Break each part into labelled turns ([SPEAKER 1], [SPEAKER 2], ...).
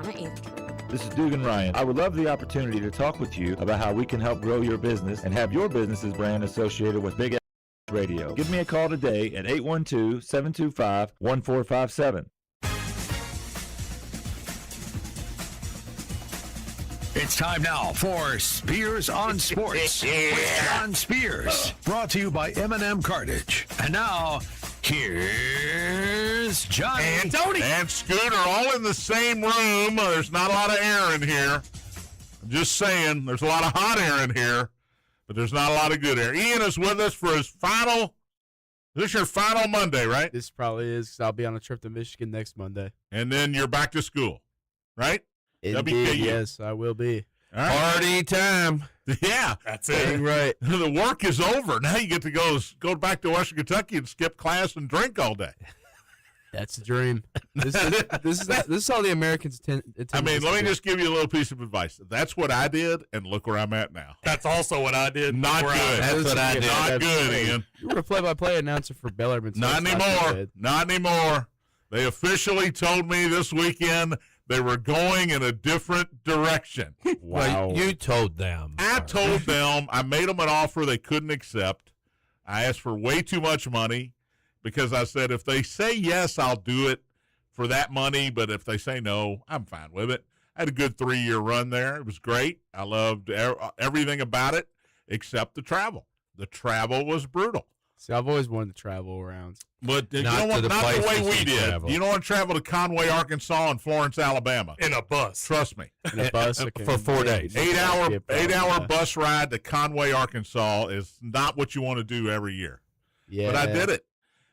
[SPEAKER 1] Donna Inc.
[SPEAKER 2] This is Dugan Ryan. I would love the opportunity to talk with you about how we can help grow your business and have your business's brand associated with Big Radio. Give me a call today at 812-725-1457.
[SPEAKER 3] It's time now for Spears on Sports with John Spears. Brought to you by M&M Cartage. And now, here's Johnny
[SPEAKER 4] and Tony and Scooter all in the same room. There's not a lot of air in here. I'm just saying, there's a lot of hot air in here, but there's not a lot of good air. Ian is with us for his final. This is your final Monday, right?
[SPEAKER 5] This probably is, 'cause I'll be on a trip to Michigan next Monday.
[SPEAKER 4] And then you're back to school, right?
[SPEAKER 5] Indeed, yes, I will be.
[SPEAKER 4] All right.
[SPEAKER 6] Party time.
[SPEAKER 4] Yeah.
[SPEAKER 6] That's it.
[SPEAKER 5] Right.
[SPEAKER 4] The work is over. Now you get to go back to Western Kentucky and skip class and drink all day.
[SPEAKER 5] That's the dream. This is all the Americans tend.
[SPEAKER 4] I mean, let me just give you a little piece of advice. That's what I did, and look where I'm at now.
[SPEAKER 6] That's also what I did.
[SPEAKER 4] Not good.
[SPEAKER 6] That's what I did.
[SPEAKER 4] Not good, Ian.
[SPEAKER 5] You were a play-by-play announcer for Bellarmine. So
[SPEAKER 4] Not anymore. Not anymore. They officially told me this weekend they were going in a different direction.
[SPEAKER 6] Wow. Well, you told them.
[SPEAKER 4] I told them. I made them an offer they couldn't accept. I asked for way too much money because I said, if they say yes, I'll do it for that money. But if they say no, I'm fine with it. I had a good 3-year run there. It was great. I loved everything about it except the travel. The travel was brutal.
[SPEAKER 5] See, I've always wanted to travel around.
[SPEAKER 4] But you know what? Not the way we did.
[SPEAKER 6] Travel.
[SPEAKER 4] You don't want to travel to Conway, Arkansas, and Florence, Alabama.
[SPEAKER 6] In a bus.
[SPEAKER 4] Trust me.
[SPEAKER 5] In a bus? Okay.
[SPEAKER 6] For 4 days.
[SPEAKER 4] 8-hour bus ride to Conway, Arkansas is not what you want to do every year.
[SPEAKER 5] Yeah.
[SPEAKER 4] But I did it.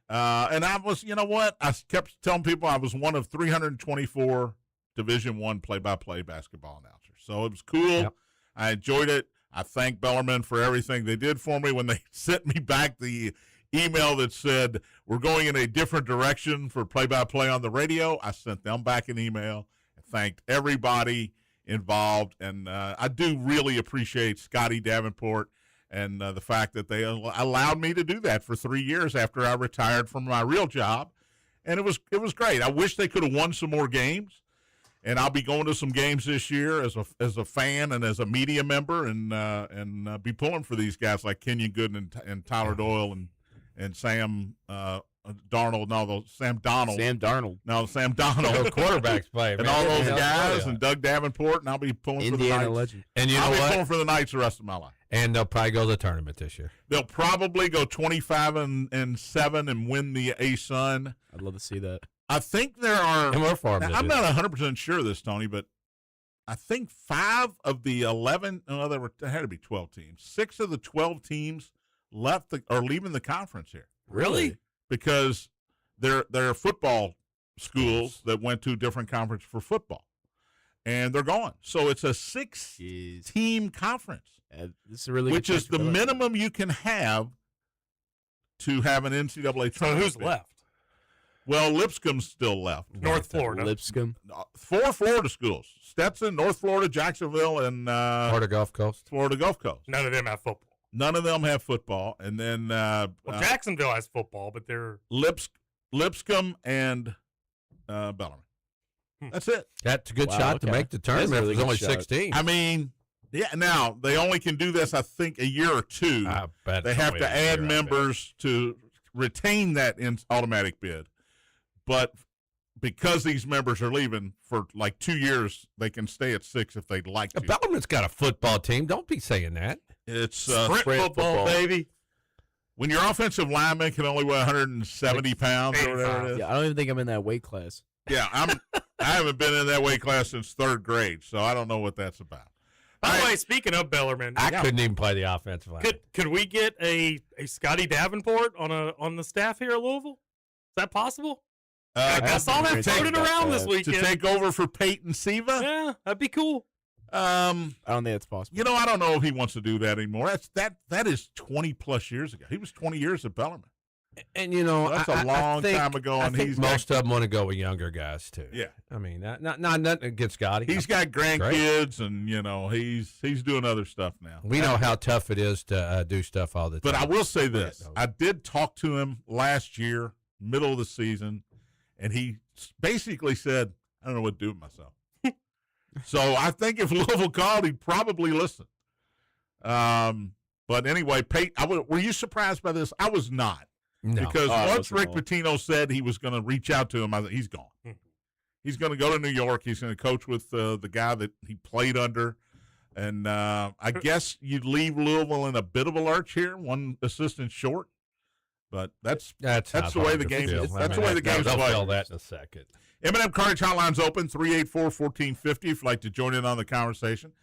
[SPEAKER 4] And I was, you know what? I kept telling people I was one of 324 Division I play-by-play basketball announcers. So it was cool. Yep. I enjoyed it. I thank Bellarmine for everything they did for me when they sent me back the email that said, we're going in a different direction for play-by-play on the radio. I sent them back an email and thanked everybody involved. And I do really appreciate Scotty Davenport and the fact that they allowed me to do that for 3 years after I retired from my real job. And it was great. I wish they could have won some more games. And I'll be going to some games this year as a fan and as a media member, and be pulling for these guys like Kenyon Gooden and Tyler Doyle and Sam Darnold. No, Sam Donald.
[SPEAKER 5] Sam Darnold.
[SPEAKER 4] No, Sam Donald.
[SPEAKER 6] Those quarterbacks play,
[SPEAKER 4] and
[SPEAKER 6] man.
[SPEAKER 4] all those guys and Doug Davenport, and I'll be pulling for the Knights.
[SPEAKER 5] Legend.
[SPEAKER 6] And you know
[SPEAKER 4] I'll be
[SPEAKER 6] what?
[SPEAKER 4] pulling for the Knights the rest of my life.
[SPEAKER 6] And they'll probably go to the tournament this year.
[SPEAKER 4] They'll probably go 25-7 and win the A-Sun.
[SPEAKER 5] I'd love to see that.
[SPEAKER 4] I think there are.
[SPEAKER 6] And we're farming.
[SPEAKER 4] I'm not 100% sure of this, Tony, but I think 5 of the 11. No, there had to be 12 teams. 6 of the 12 teams are leaving the conference here.
[SPEAKER 6] Really?
[SPEAKER 4] Because they're football schools that went to a different conference for football, and they're gone. So it's a 6-team conference,
[SPEAKER 5] this is a really
[SPEAKER 4] which is the minimum you can have to have an NCAA tournament.
[SPEAKER 6] So who's left?
[SPEAKER 4] Well, Lipscomb's still left.
[SPEAKER 6] North Florida.
[SPEAKER 5] Lipscomb.
[SPEAKER 4] 4 Florida schools: Stetson, North Florida, Jacksonville, and
[SPEAKER 6] Florida Gulf Coast.
[SPEAKER 4] Florida Gulf Coast.
[SPEAKER 6] None of them have football.
[SPEAKER 4] None of them have football, and then
[SPEAKER 6] Jacksonville has football, but they're
[SPEAKER 4] Lipscomb and Bellarmine. That's it.
[SPEAKER 6] That's a good shot to make the tournament. There's only 16.
[SPEAKER 4] I mean, yeah. Now they only can do this, I think, a year or two.
[SPEAKER 6] I bet
[SPEAKER 4] they have to add members to retain that automatic bid. But because these members are leaving for like 2 years, they can stay at 6 if they'd like to.
[SPEAKER 6] Bellarmine's got a football team. Don't be saying that.
[SPEAKER 4] It's
[SPEAKER 6] sprint football, baby.
[SPEAKER 4] When your offensive lineman can only weigh 170 pounds or whatever it is.
[SPEAKER 5] Yeah, I don't even think I'm in that weight class.
[SPEAKER 4] Yeah, I haven't been in that weight class since 3rd grade, so I don't know what that's about.
[SPEAKER 7] By the way, speaking of Bellarmine,
[SPEAKER 6] I couldn't even play the offensive line.
[SPEAKER 7] Could we get a Scotty Davenport on the staff here at Louisville? Is that possible? I saw that floated around this weekend.
[SPEAKER 4] To take over for Peyton Siva?
[SPEAKER 7] Yeah, that'd be cool.
[SPEAKER 5] I don't think it's possible.
[SPEAKER 4] You know, I don't know if he wants to do that anymore. That is 20+ years ago. He was 20 years at Bellarmine.
[SPEAKER 6] And you know,
[SPEAKER 4] that's a long time ago. And
[SPEAKER 6] he's most of them want to go with younger guys too.
[SPEAKER 4] Yeah,
[SPEAKER 6] I mean, not nothing against Scotty.
[SPEAKER 4] He's got grandkids, and you know, he's doing other stuff now.
[SPEAKER 6] We know how tough it is to do stuff all the time.
[SPEAKER 4] But I will say this: I did talk to him last year, middle of the season, and he basically said, "I don't know what to do with myself." So I think if Louisville called, he'd probably listen. But anyway, Peyton, were you surprised by this? I was not.
[SPEAKER 6] No.
[SPEAKER 4] Because once Rick Pitino said he was going to reach out to him, I thought, he's gone. He's going to go to New York. He's going to coach with the guy that he played under. And I guess you'd leave Louisville in a bit of a lurch here, one assistant short. But that's the way the game is. That's the way the game's played.
[SPEAKER 6] They'll feel that in a second.
[SPEAKER 4] M&M Cartage Hotline's open, 384-1450 if you'd like to join in on the conversation.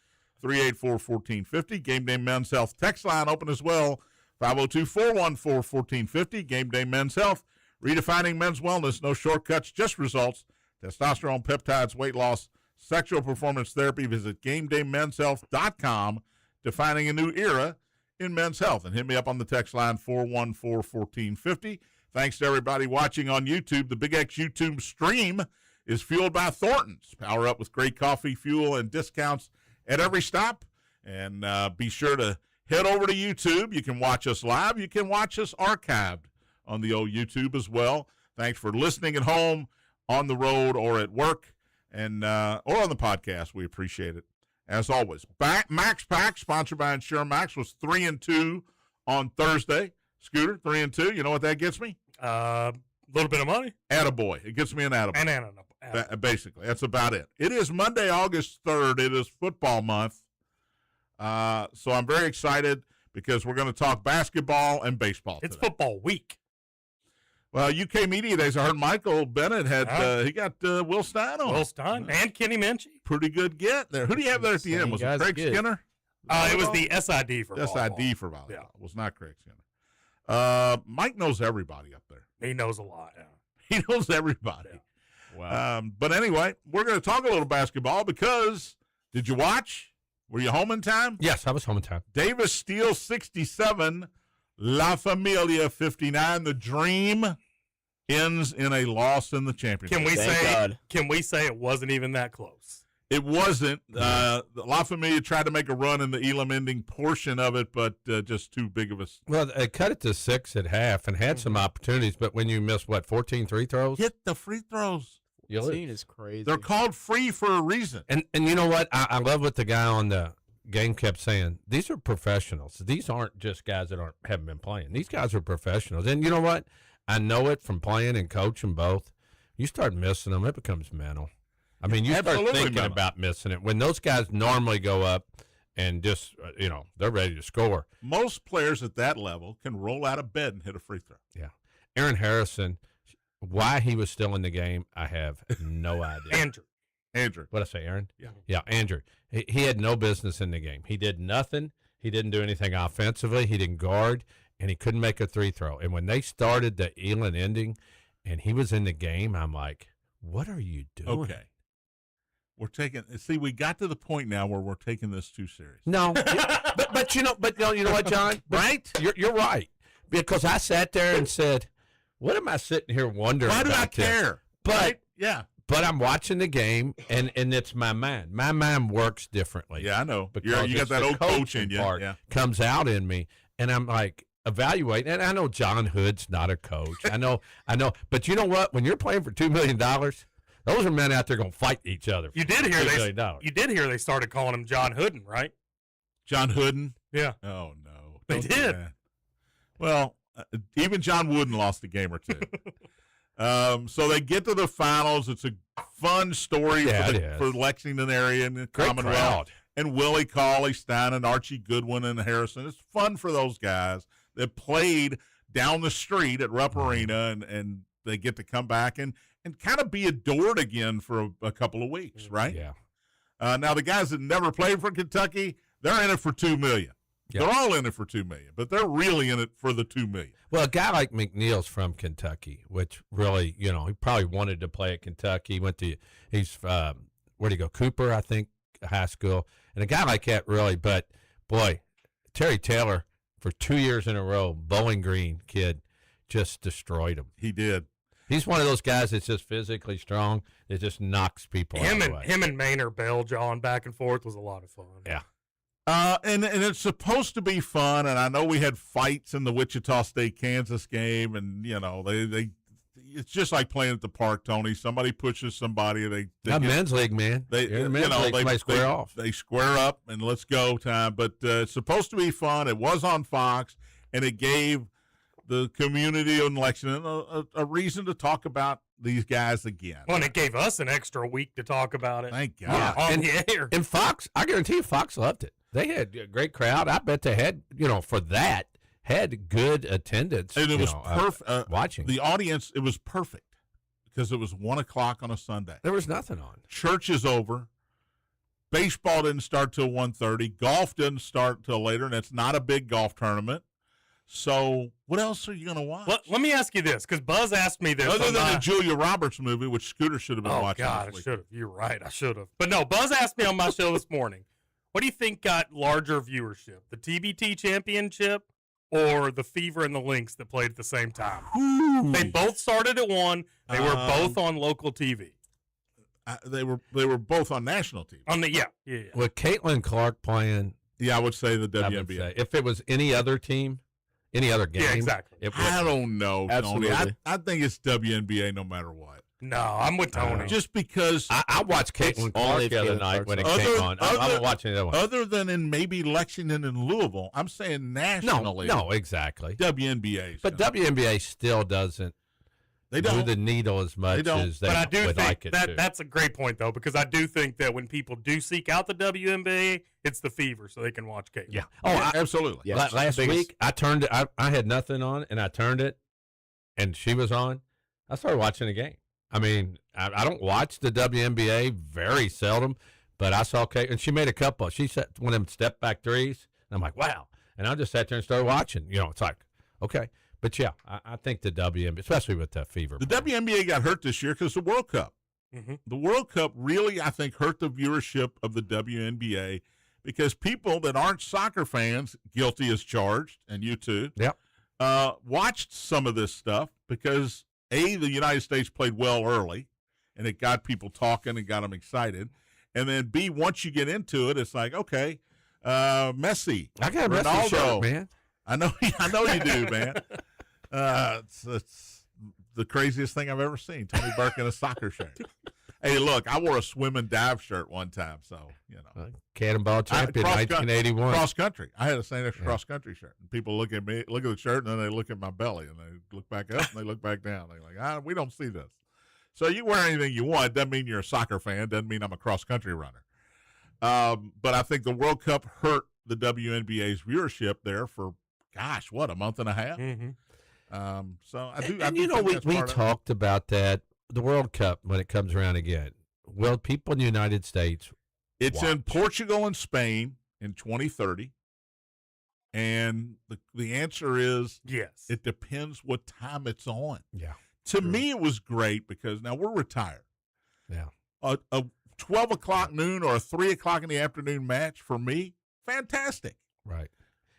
[SPEAKER 4] 384-1450. Gameday Men's Health text line open as well, 502-414-1450. Gameday Men's Health, redefining men's wellness. No shortcuts, just results. Testosterone, peptides, weight loss, sexual performance therapy. Visit GamedayMensHealth.com, defining a new era in men's health. And hit me up on the text line, 414-1450. Thanks to everybody watching on YouTube. The Big X YouTube stream is fueled by Thornton's. Power up with great coffee, fuel, and discounts at every stop. And be sure to head over to YouTube. You can watch us live. You can watch us archived on the old YouTube as well. Thanks for listening at home, on the road, or at work, and or on the podcast. We appreciate it. As always, Max Pack, sponsored by InsureMax, was 3-2 on Thursday. Scooter, 3-2. You know what that gets me?
[SPEAKER 7] A little bit of money.
[SPEAKER 4] Attaboy. It gets me an attaboy. Basically, that's about it. It is Monday, August 3rd. It is football month. So I'm very excited because we're going to talk basketball and baseball
[SPEAKER 7] It's
[SPEAKER 4] today.
[SPEAKER 7] football week.
[SPEAKER 4] Well, UK Media Days, I heard Michael Bennett had he got Will Stein on.
[SPEAKER 7] Will Stein and Kenny Minchie.
[SPEAKER 4] Pretty good get there. Who do you have there at the end? Was it Craig Skinner?
[SPEAKER 7] It was the SID for volleyball.
[SPEAKER 4] SID for volleyball.
[SPEAKER 7] Yeah.
[SPEAKER 4] It was not Craig Skinner. Mike knows everybody up there.
[SPEAKER 7] He knows a lot. Yeah.
[SPEAKER 4] He knows everybody.
[SPEAKER 7] Yeah.
[SPEAKER 6] Wow.
[SPEAKER 4] But anyway, we're going to talk a little basketball because, did you watch? Were you home in time?
[SPEAKER 6] Yes, I was home in time.
[SPEAKER 4] Davis steals 67, La Familia 59. The dream ends in a loss in the championship.
[SPEAKER 7] Can we say it wasn't even that close?
[SPEAKER 4] It wasn't. La Familia tried to make a run in the Elam ending portion of it, but just too big of a.
[SPEAKER 6] Well, they cut it to 6 at half and had some opportunities, but when you miss, 14 free throws?
[SPEAKER 4] Hit the free throws.
[SPEAKER 6] You lose.
[SPEAKER 5] 14 is crazy.
[SPEAKER 4] They're called free for a reason.
[SPEAKER 6] And you know what? I love what the guy on the game kept saying. These are professionals. These aren't just guys that haven't been playing. These guys are professionals. And you know what? I know it from playing and coaching both. You start missing them, it becomes mental. I mean, you start thinking about missing it. When those guys normally go up and just, they're ready to score.
[SPEAKER 4] Most players at that level can roll out of bed and hit a free throw.
[SPEAKER 6] Yeah. Aaron Harrison, why he was still in the game, I have no idea.
[SPEAKER 4] Andrew.
[SPEAKER 6] What'd I say, Aaron?
[SPEAKER 4] Yeah.
[SPEAKER 6] Yeah, Andrew. He had no business in the game. He did nothing. He didn't do anything offensively. He didn't guard, and he couldn't make a free throw. And when they started the Elon ending and he was in the game, I'm like, what are you doing?
[SPEAKER 4] Okay. We got to the point now where we're taking this too serious.
[SPEAKER 6] No, but you know what, John? Right? You're right. Because I sat there and said, what am I sitting here wondering
[SPEAKER 4] Why do I care?
[SPEAKER 6] But
[SPEAKER 4] right? Yeah.
[SPEAKER 6] But I'm watching the game, and it's my mind. My mind works differently.
[SPEAKER 4] Yeah, I know.
[SPEAKER 6] Because
[SPEAKER 4] you got that old coach in you.
[SPEAKER 6] Part comes out in me, and I'm like evaluating. And I know John Hood's not a coach. I know. But you know what? When you're playing for $2 million, those are men out there going to fight each other.
[SPEAKER 7] You did hear they started calling him John Hooden, right?
[SPEAKER 4] John Hooden?
[SPEAKER 7] Yeah.
[SPEAKER 4] Oh no,
[SPEAKER 7] they did.
[SPEAKER 4] Well, even John Wooden lost a game or two. So they get to the finals. It's a fun story for the Lexington area and the Commonwealth.
[SPEAKER 6] Crowd.
[SPEAKER 4] And Willie Cauley-Stein and Archie Goodwin and Harrison. It's fun for those guys that played down the street at Rupp Arena, and they get to come back and kind of be adored again for a couple of weeks, right?
[SPEAKER 6] Yeah.
[SPEAKER 4] Now, the guys that never played for Kentucky, they're in it for $2 million. Yep. They're all in it for $2 million, but they're really in it for the $2 million.
[SPEAKER 6] Well, a guy like McNeil's from Kentucky, which really, he probably wanted to play at Kentucky. He's where'd he go? Cooper, I think, high school. And a guy like that, really. But boy, Terry Taylor for 2 years in a row, Bowling Green kid, just destroyed him.
[SPEAKER 4] He did.
[SPEAKER 6] He's one of those guys that's just physically strong. That just knocks people out of the way.
[SPEAKER 7] Him and Maynard Bell-John back and forth was a lot of fun.
[SPEAKER 6] Yeah.
[SPEAKER 4] And it's supposed to be fun, and I know we had fights in the Wichita State-Kansas game, and, they it's just like playing at the park, Tony. Somebody pushes somebody. They
[SPEAKER 6] Not
[SPEAKER 4] get,
[SPEAKER 6] men's league, man.
[SPEAKER 4] They,
[SPEAKER 6] You're in the men's league, somebody square off.
[SPEAKER 4] They square up and let's go time. But it's supposed to be fun. It was on Fox, and it gave the community in Lexington a reason to talk about these guys again.
[SPEAKER 7] Well, and it gave us an extra week to talk about it.
[SPEAKER 4] Thank God.
[SPEAKER 6] Yeah,
[SPEAKER 7] On the air.
[SPEAKER 6] And Fox, I guarantee you, Fox loved it. They had a great crowd. I bet they had, for that, had good attendance.
[SPEAKER 4] And it was perfect.
[SPEAKER 6] Watching.
[SPEAKER 4] The audience, it was perfect because it was 1 o'clock on a Sunday.
[SPEAKER 6] There was nothing on.
[SPEAKER 4] Church is over. Baseball didn't start till 1:30. Golf didn't start till later, and it's not a big golf tournament. So what else are you going to watch?
[SPEAKER 7] Let me ask you this, because Buzz asked me this.
[SPEAKER 4] Other than the Julia Roberts movie, which Scooter should have been watching.
[SPEAKER 7] Oh, God,
[SPEAKER 4] this
[SPEAKER 7] I
[SPEAKER 4] week.
[SPEAKER 7] should have. You're right. I should have. But no, Buzz asked me on my show this morning, what do you think got larger viewership, the TBT championship or the Fever and the Lynx that played at the same time?
[SPEAKER 4] Ooh.
[SPEAKER 7] They both started at 1. They were both on local TV.
[SPEAKER 4] They were both on national TV.
[SPEAKER 7] On the yeah.
[SPEAKER 6] With Caitlin Clark playing,
[SPEAKER 4] Yeah, I would say the
[SPEAKER 6] I would
[SPEAKER 4] WNBA.
[SPEAKER 6] say, if it was any other team, any other game,
[SPEAKER 7] Yeah, exactly.
[SPEAKER 6] it
[SPEAKER 4] I
[SPEAKER 6] would.
[SPEAKER 4] don't know,
[SPEAKER 5] Absolutely.
[SPEAKER 4] Tony. I think it's WNBA no matter what.
[SPEAKER 7] No, I'm with Tony.
[SPEAKER 4] Just because
[SPEAKER 6] I watched Caitlin
[SPEAKER 5] Only
[SPEAKER 6] Clark
[SPEAKER 5] if
[SPEAKER 6] the other
[SPEAKER 5] Caitlin
[SPEAKER 6] night when it
[SPEAKER 5] Clark's
[SPEAKER 6] came
[SPEAKER 4] on.
[SPEAKER 6] on. I'm
[SPEAKER 4] Other-
[SPEAKER 6] not watching the other one.
[SPEAKER 4] other than in maybe Lexington and Louisville, I'm saying nationally.
[SPEAKER 6] No, exactly.
[SPEAKER 4] WNBA.
[SPEAKER 6] But WNBA still doesn't
[SPEAKER 4] they
[SPEAKER 6] move
[SPEAKER 4] don't.
[SPEAKER 6] the needle as much
[SPEAKER 4] don't.
[SPEAKER 6] as they
[SPEAKER 7] But I do
[SPEAKER 6] would
[SPEAKER 7] think
[SPEAKER 6] like it to.
[SPEAKER 7] that's a great point, though, because I do think that when people do seek out the WNBA, it's the Fever, so they can watch Caitlin.
[SPEAKER 6] Yeah.
[SPEAKER 4] Absolutely.
[SPEAKER 5] Yeah.
[SPEAKER 6] Last
[SPEAKER 5] Biggest-
[SPEAKER 6] week, I turned it. I had nothing on, and I turned it, and she was on. I started watching the game. I mean, I don't watch the WNBA very seldom, but I saw Kate, and she made a couple. She set one of them step back threes, and I'm like, wow. And I just sat there and started watching. It's like, okay. But yeah, I think the WNBA, especially with the Fever.
[SPEAKER 4] The WNBA got hurt this year because of the World Cup.
[SPEAKER 7] Mm-hmm.
[SPEAKER 4] The World Cup really, I think, hurt the viewership of the WNBA because people that aren't soccer fans, guilty as charged, and you too,
[SPEAKER 6] Yep.
[SPEAKER 4] watched some of this stuff because, A, the United States played well early, and it got people talking and got them excited. And then, B, once you get into it, it's like, okay, Messi,
[SPEAKER 6] I got a
[SPEAKER 4] Ronaldo.
[SPEAKER 6] Messi shirt, man.
[SPEAKER 4] I know you do, man. It's the craziest thing I've ever seen. Tony Burke in a soccer shirt. Hey, look, I wore a swim and dive shirt one time, so
[SPEAKER 6] Cannonball champion,
[SPEAKER 4] cross
[SPEAKER 6] 1981.
[SPEAKER 4] cross country. I had a St. X cross country shirt, and people look at me, look at the shirt, and then they look at my belly, and they look back up, and they look back down. They're like, we don't see this. So you wear anything you want. Doesn't mean you're a soccer fan. Doesn't mean I'm a cross country runner. But I think the World Cup hurt the WNBA's viewership there for, gosh, what, a month and a half?
[SPEAKER 7] Mm-hmm.
[SPEAKER 4] So I do.
[SPEAKER 6] And
[SPEAKER 4] think that's
[SPEAKER 6] we
[SPEAKER 4] part of it.
[SPEAKER 6] talked about that, the World Cup, when it comes around again. Will people in the United States
[SPEAKER 4] It's in
[SPEAKER 6] watch?
[SPEAKER 4] Portugal and Spain in 2030, and the answer is
[SPEAKER 7] Yes.
[SPEAKER 4] it depends what time it's on.
[SPEAKER 6] Yeah.
[SPEAKER 4] To me, it was great because now we're retired.
[SPEAKER 6] Yeah.
[SPEAKER 4] A 12 o'clock noon or a 3 o'clock in the afternoon match for me, fantastic.
[SPEAKER 6] Right.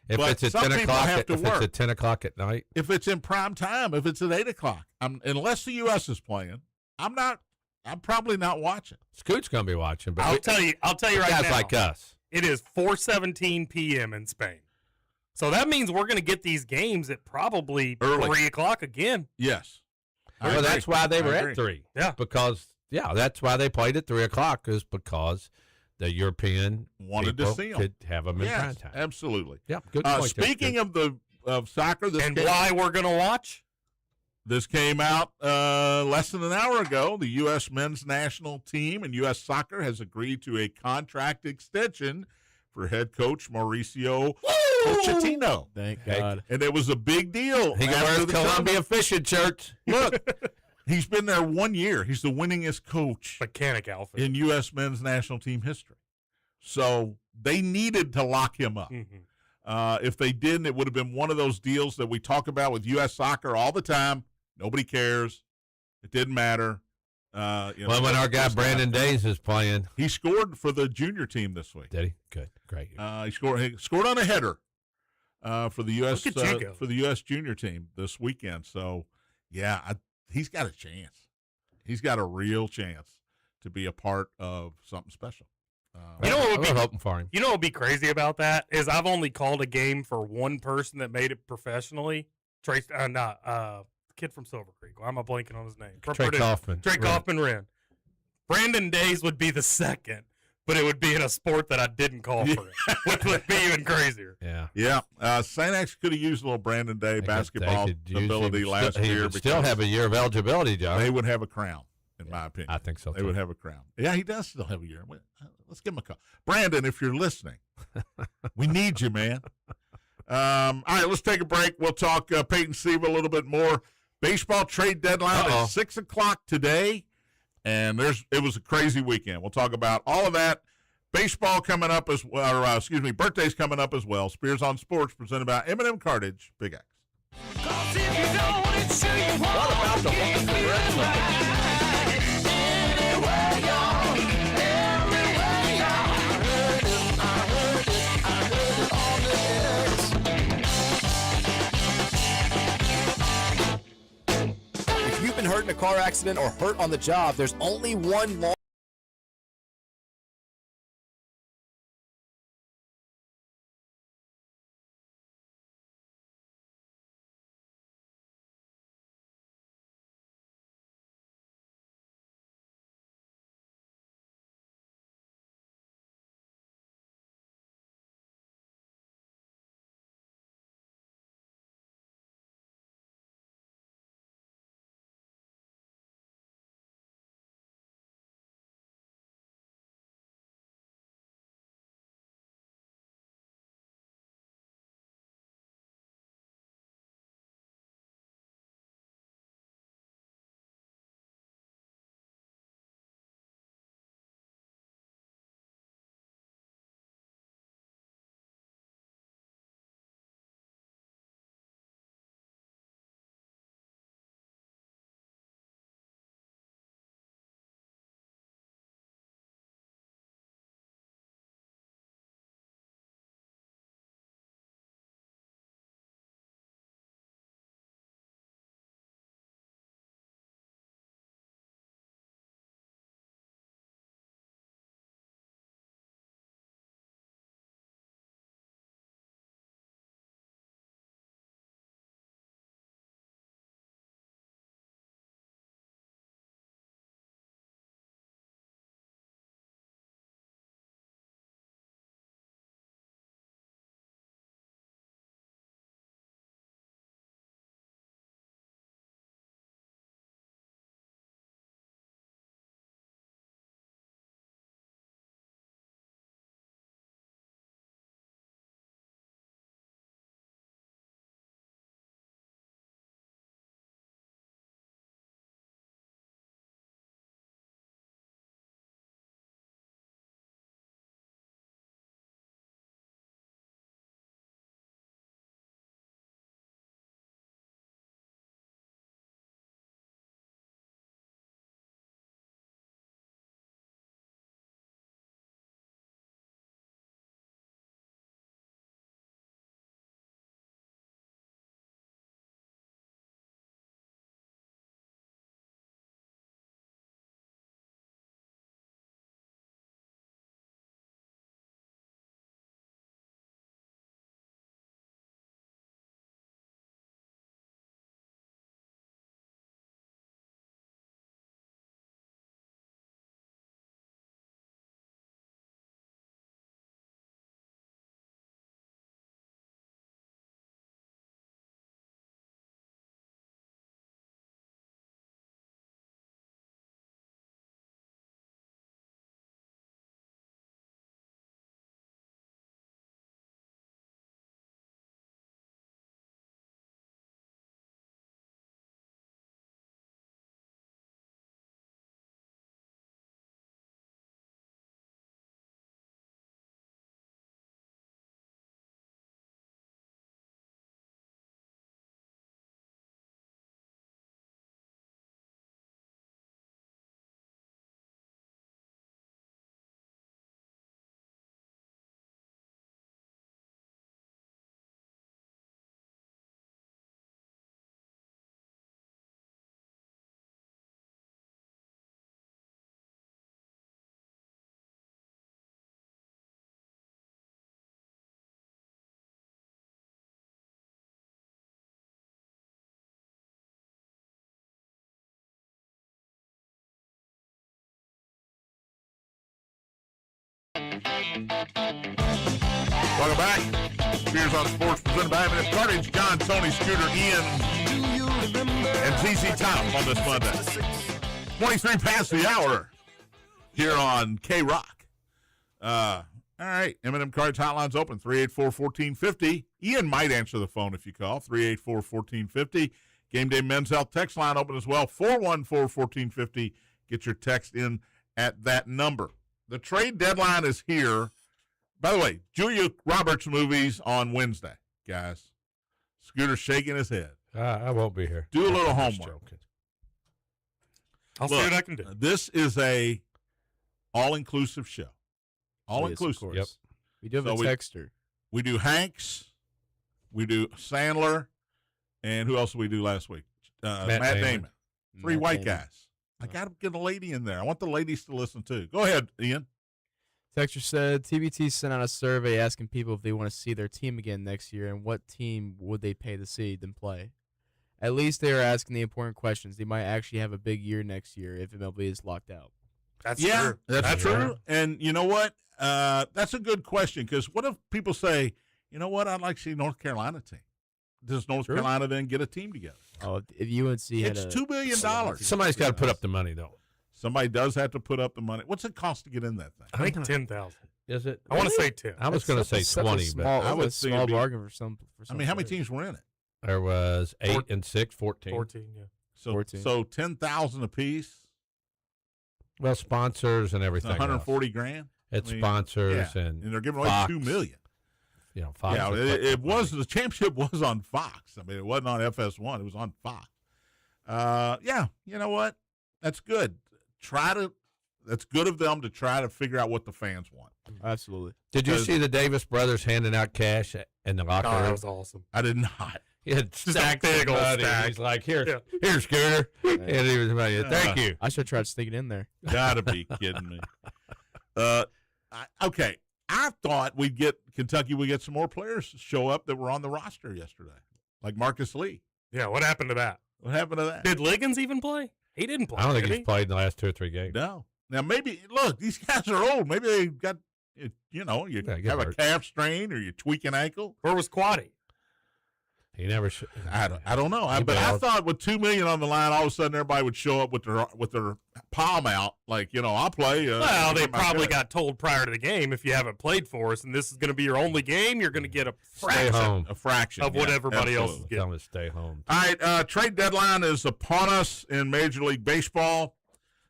[SPEAKER 6] If
[SPEAKER 4] But
[SPEAKER 6] it's at
[SPEAKER 4] some
[SPEAKER 6] 10
[SPEAKER 4] people
[SPEAKER 6] o'clock,
[SPEAKER 4] have to
[SPEAKER 6] if it's
[SPEAKER 4] work.
[SPEAKER 6] at 10 o'clock at night,
[SPEAKER 4] If it's in prime time, if it's at 8 o'clock, unless the U.S. is playing, I'm probably not watching.
[SPEAKER 6] Scoot's gonna be watching. But
[SPEAKER 7] I'll tell you right
[SPEAKER 6] guys
[SPEAKER 7] now.
[SPEAKER 6] like us.
[SPEAKER 7] It is 4:17 p.m. in Spain. So that means we're going to get these games at probably
[SPEAKER 4] Early.
[SPEAKER 7] 3 o'clock again.
[SPEAKER 4] Yes. I
[SPEAKER 6] Well,
[SPEAKER 4] agree.
[SPEAKER 6] that's why they were
[SPEAKER 4] I
[SPEAKER 6] at
[SPEAKER 4] agree.
[SPEAKER 6] 3.
[SPEAKER 7] Yeah.
[SPEAKER 6] That's why they played at 3 o'clock, is because the European
[SPEAKER 4] Wanted to
[SPEAKER 6] people
[SPEAKER 4] see 'em.
[SPEAKER 6] could have them in
[SPEAKER 4] Yes,
[SPEAKER 6] prime time.
[SPEAKER 4] absolutely.
[SPEAKER 6] Yeah, good point.
[SPEAKER 4] Speaking of soccer,
[SPEAKER 7] And why we're going to watch?
[SPEAKER 4] This came out less than an hour ago. The U.S. men's national team and U.S. soccer has agreed to a contract extension for head coach Mauricio Pochettino.
[SPEAKER 5] Thank
[SPEAKER 6] Okay.
[SPEAKER 5] God.
[SPEAKER 4] And it was a big deal.
[SPEAKER 6] he can
[SPEAKER 4] after
[SPEAKER 6] wear his
[SPEAKER 4] the
[SPEAKER 6] Columbia fishing shirts.
[SPEAKER 4] tournament. Look, he's been there 1 year. He's the winningest coach
[SPEAKER 7] Mechanic outfit.
[SPEAKER 4] in U.S. men's national team history. So they needed to lock him up.
[SPEAKER 7] Mhm.
[SPEAKER 4] If they didn't, it would have been one of those deals that we talk about with U.S. soccer all the time. Nobody cares. It didn't matter.
[SPEAKER 6] Well, when our guy Brandon Days is playing,
[SPEAKER 4] he scored for the junior team this week.
[SPEAKER 6] did he? Good, great.
[SPEAKER 4] He scored on a header for the U.S.
[SPEAKER 7] Look at you go.
[SPEAKER 4] For the U.S. junior team this weekend. So, yeah, he's got a chance. He's got a real chance to be a part of something special.
[SPEAKER 7] You know what would
[SPEAKER 6] I'm
[SPEAKER 7] be
[SPEAKER 6] hoping for him.
[SPEAKER 7] You know what would be crazy about that is I've only called a game for one person that made it professionally. kid from Silver Creek? Why am I blanking on his name? From
[SPEAKER 6] Trey
[SPEAKER 7] Purdue.
[SPEAKER 6] Kaufman.
[SPEAKER 7] Trey
[SPEAKER 6] Right.
[SPEAKER 7] Kaufman Wren. Brandon Days would be the second, but it would be in a sport that I didn't call for it, which would be even crazier.
[SPEAKER 6] Yeah.
[SPEAKER 4] Yeah. St. X could have used a little Brandon Day basketball
[SPEAKER 6] They could use
[SPEAKER 4] ability
[SPEAKER 6] him.
[SPEAKER 4] last
[SPEAKER 6] He
[SPEAKER 4] year.
[SPEAKER 6] would still
[SPEAKER 4] because
[SPEAKER 6] have a year of eligibility, John.
[SPEAKER 4] They would have a crown, in my opinion.
[SPEAKER 6] I think so,
[SPEAKER 4] They
[SPEAKER 6] too.
[SPEAKER 4] would have a crown. Yeah, he does still have a year. Let's give him a call. Brandon, if you're listening, we need you, man. All right, let's take a break. We'll talk Peyton Siva a little bit more. Baseball trade deadline at 6 o'clock today, and it was a crazy weekend. We'll talk about all of that. Baseball coming up as well, or birthdays coming up as well. Spears on Sports, presented by M&M Cartage, Big X.
[SPEAKER 1] What about the
[SPEAKER 8] If you've been hurt in a car accident or hurt on the job, there's only one law.
[SPEAKER 4] Welcome back. Spears on Sports presented by M&M Cartage. John, Tony, Scooter, Ian, and ZZ Top on this Monday. 23 past the hour here on K-Rock. All right, M&M Cartage hotline's open, 384-1450. Ian might answer the phone if you call, 384-1450. Gameday Men's Health text line open as well, 414-1450. Get your text in at that number. The trade deadline is here. By the way, Julia Roberts movies on Wednesday, guys. Scooter's shaking his head.
[SPEAKER 6] I won't be here.
[SPEAKER 4] Do a little
[SPEAKER 6] I'm just
[SPEAKER 4] homework.
[SPEAKER 6] joking.
[SPEAKER 7] I'll see what I can do.
[SPEAKER 4] This is a all-inclusive show. All-inclusive.
[SPEAKER 5] Yes, we do have a texter.
[SPEAKER 4] We do Hanks. We do Sandler. And who else did we do last week? Matt Damon. Three white guys. I got to get a lady in there. I want the ladies to listen too. Go ahead, Ian.
[SPEAKER 5] Texter said TBT sent out a survey asking people if they want to see their team again next year and what team would they pay to see them play. At least they are asking the important questions. They might actually have a big year next year if MLB is locked out.
[SPEAKER 7] That's true.
[SPEAKER 4] That's true. And you know what? That's a good question because what if people say, you know what, I'd like to see North Carolina team. Does North Carolina then get a team together?
[SPEAKER 5] Oh, if UNC had
[SPEAKER 4] it's $2 billion.
[SPEAKER 6] Somebody's got to put up the money, though.
[SPEAKER 4] Somebody does have to put up the money. What's it cost to get in that thing?
[SPEAKER 7] I think 10,000.
[SPEAKER 6] Is it?
[SPEAKER 7] I want to say 10.
[SPEAKER 6] I was going to say 20, but
[SPEAKER 4] I would
[SPEAKER 5] say small bargain for some.
[SPEAKER 4] I mean, how many teams were in it?
[SPEAKER 6] there was 8 and 6, 14.
[SPEAKER 7] 14, yeah.
[SPEAKER 4] So
[SPEAKER 5] 14.
[SPEAKER 4] So 10,000 apiece.
[SPEAKER 6] Well, sponsors and everything.
[SPEAKER 4] 140 grand.
[SPEAKER 6] It's
[SPEAKER 4] I mean,
[SPEAKER 6] sponsors
[SPEAKER 4] yeah.
[SPEAKER 6] and
[SPEAKER 4] they're giving away
[SPEAKER 6] Fox.
[SPEAKER 4] $2 million.
[SPEAKER 6] You know, Fox.
[SPEAKER 4] Yeah, it was the championship was on Fox. I mean, it wasn't on FS1. It was on Fox. Yeah, you know what? That's good. That's good of them to try to figure out what the fans want.
[SPEAKER 5] Absolutely.
[SPEAKER 6] Did you see the Davis brothers handing out cash in the locker
[SPEAKER 7] Oh, that
[SPEAKER 6] room?
[SPEAKER 7] was awesome.
[SPEAKER 4] I did not.
[SPEAKER 6] He had
[SPEAKER 7] Just a
[SPEAKER 6] stacks
[SPEAKER 7] big
[SPEAKER 6] of
[SPEAKER 7] old
[SPEAKER 6] money.
[SPEAKER 7] stack.
[SPEAKER 6] He's like, here,
[SPEAKER 7] Yeah.
[SPEAKER 6] Scooter. And he was like, thank you.
[SPEAKER 5] I should try to sneak it in there.
[SPEAKER 4] Gotta be kidding me. Okay. I thought Kentucky would get some more players show up that were on the roster yesterday, like Marcus Lee.
[SPEAKER 7] Yeah, what happened to that?
[SPEAKER 4] What happened to that?
[SPEAKER 7] Did Liggins even play? He didn't play.
[SPEAKER 6] I don't think
[SPEAKER 7] did
[SPEAKER 6] he's played in the last 2 or 3 games.
[SPEAKER 4] No. Now, maybe, look, these guys are old. Maybe they got, you
[SPEAKER 6] get
[SPEAKER 4] have a
[SPEAKER 6] hurt.
[SPEAKER 4] calf strain or you tweak an ankle.
[SPEAKER 7] Where was Quaddy?
[SPEAKER 6] He never.
[SPEAKER 4] I don't know.
[SPEAKER 6] He
[SPEAKER 4] But I
[SPEAKER 6] bailed.
[SPEAKER 4] thought with $2 million on the line, all of a sudden everybody would show up with their palm out, like, I'll play.
[SPEAKER 7] Well, they
[SPEAKER 4] get my
[SPEAKER 7] probably
[SPEAKER 4] cut.
[SPEAKER 7] got told prior to the game, if you haven't played for us and this is going to be your only game, you're going to get a
[SPEAKER 6] Stay
[SPEAKER 7] fraction
[SPEAKER 6] home.
[SPEAKER 4] a fraction
[SPEAKER 7] of what
[SPEAKER 4] yeah,
[SPEAKER 7] everybody else
[SPEAKER 4] absolutely.
[SPEAKER 7] is
[SPEAKER 6] Tell
[SPEAKER 7] getting.
[SPEAKER 6] him to stay home.
[SPEAKER 4] All right, trade deadline is upon us in Major League Baseball.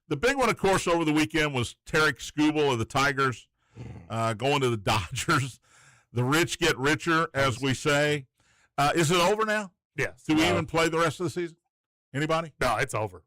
[SPEAKER 4] The big one, of course, over the weekend was Tarek Skubal of the Tigers going to the Dodgers. The rich get richer, as we say. Is it over now?
[SPEAKER 7] Yes.
[SPEAKER 4] Do we even play the rest of the season? Anybody?
[SPEAKER 7] No, it's over.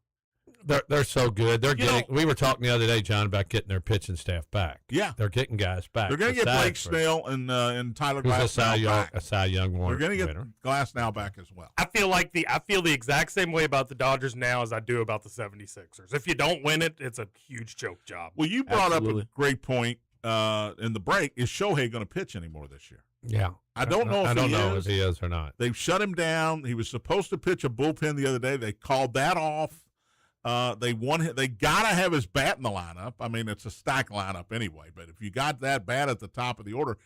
[SPEAKER 6] They're so good. They're
[SPEAKER 4] You know-
[SPEAKER 6] getting. We were talking the other day, John, about getting their pitching staff back.
[SPEAKER 4] Yeah.
[SPEAKER 6] They're getting guys back.
[SPEAKER 4] They're going to get
[SPEAKER 6] besides
[SPEAKER 4] Blake
[SPEAKER 6] for-
[SPEAKER 4] Snell and Tyler
[SPEAKER 6] who's a
[SPEAKER 4] Glass
[SPEAKER 6] Cy Young,
[SPEAKER 4] back.
[SPEAKER 6] a Cy Young
[SPEAKER 4] They're going to get
[SPEAKER 6] winner.
[SPEAKER 4] Glass now back as well.
[SPEAKER 7] I feel the exact same way about the Dodgers now as I do about the 76ers. If you don't win it, it's a huge choke job.
[SPEAKER 4] Well, you brought up
[SPEAKER 5] Absolutely.
[SPEAKER 4] a great point in the break. Is Shohei going to pitch anymore this year?
[SPEAKER 6] Yeah,
[SPEAKER 4] I don't know if
[SPEAKER 6] I don't
[SPEAKER 4] he
[SPEAKER 6] know
[SPEAKER 4] is.
[SPEAKER 6] if he is or not.
[SPEAKER 4] They've shut him down. He was supposed to pitch a bullpen the other day. They called that off. They got to have his bat in the lineup. I mean, it's a stack lineup anyway. But if you got that bat at the top of the order,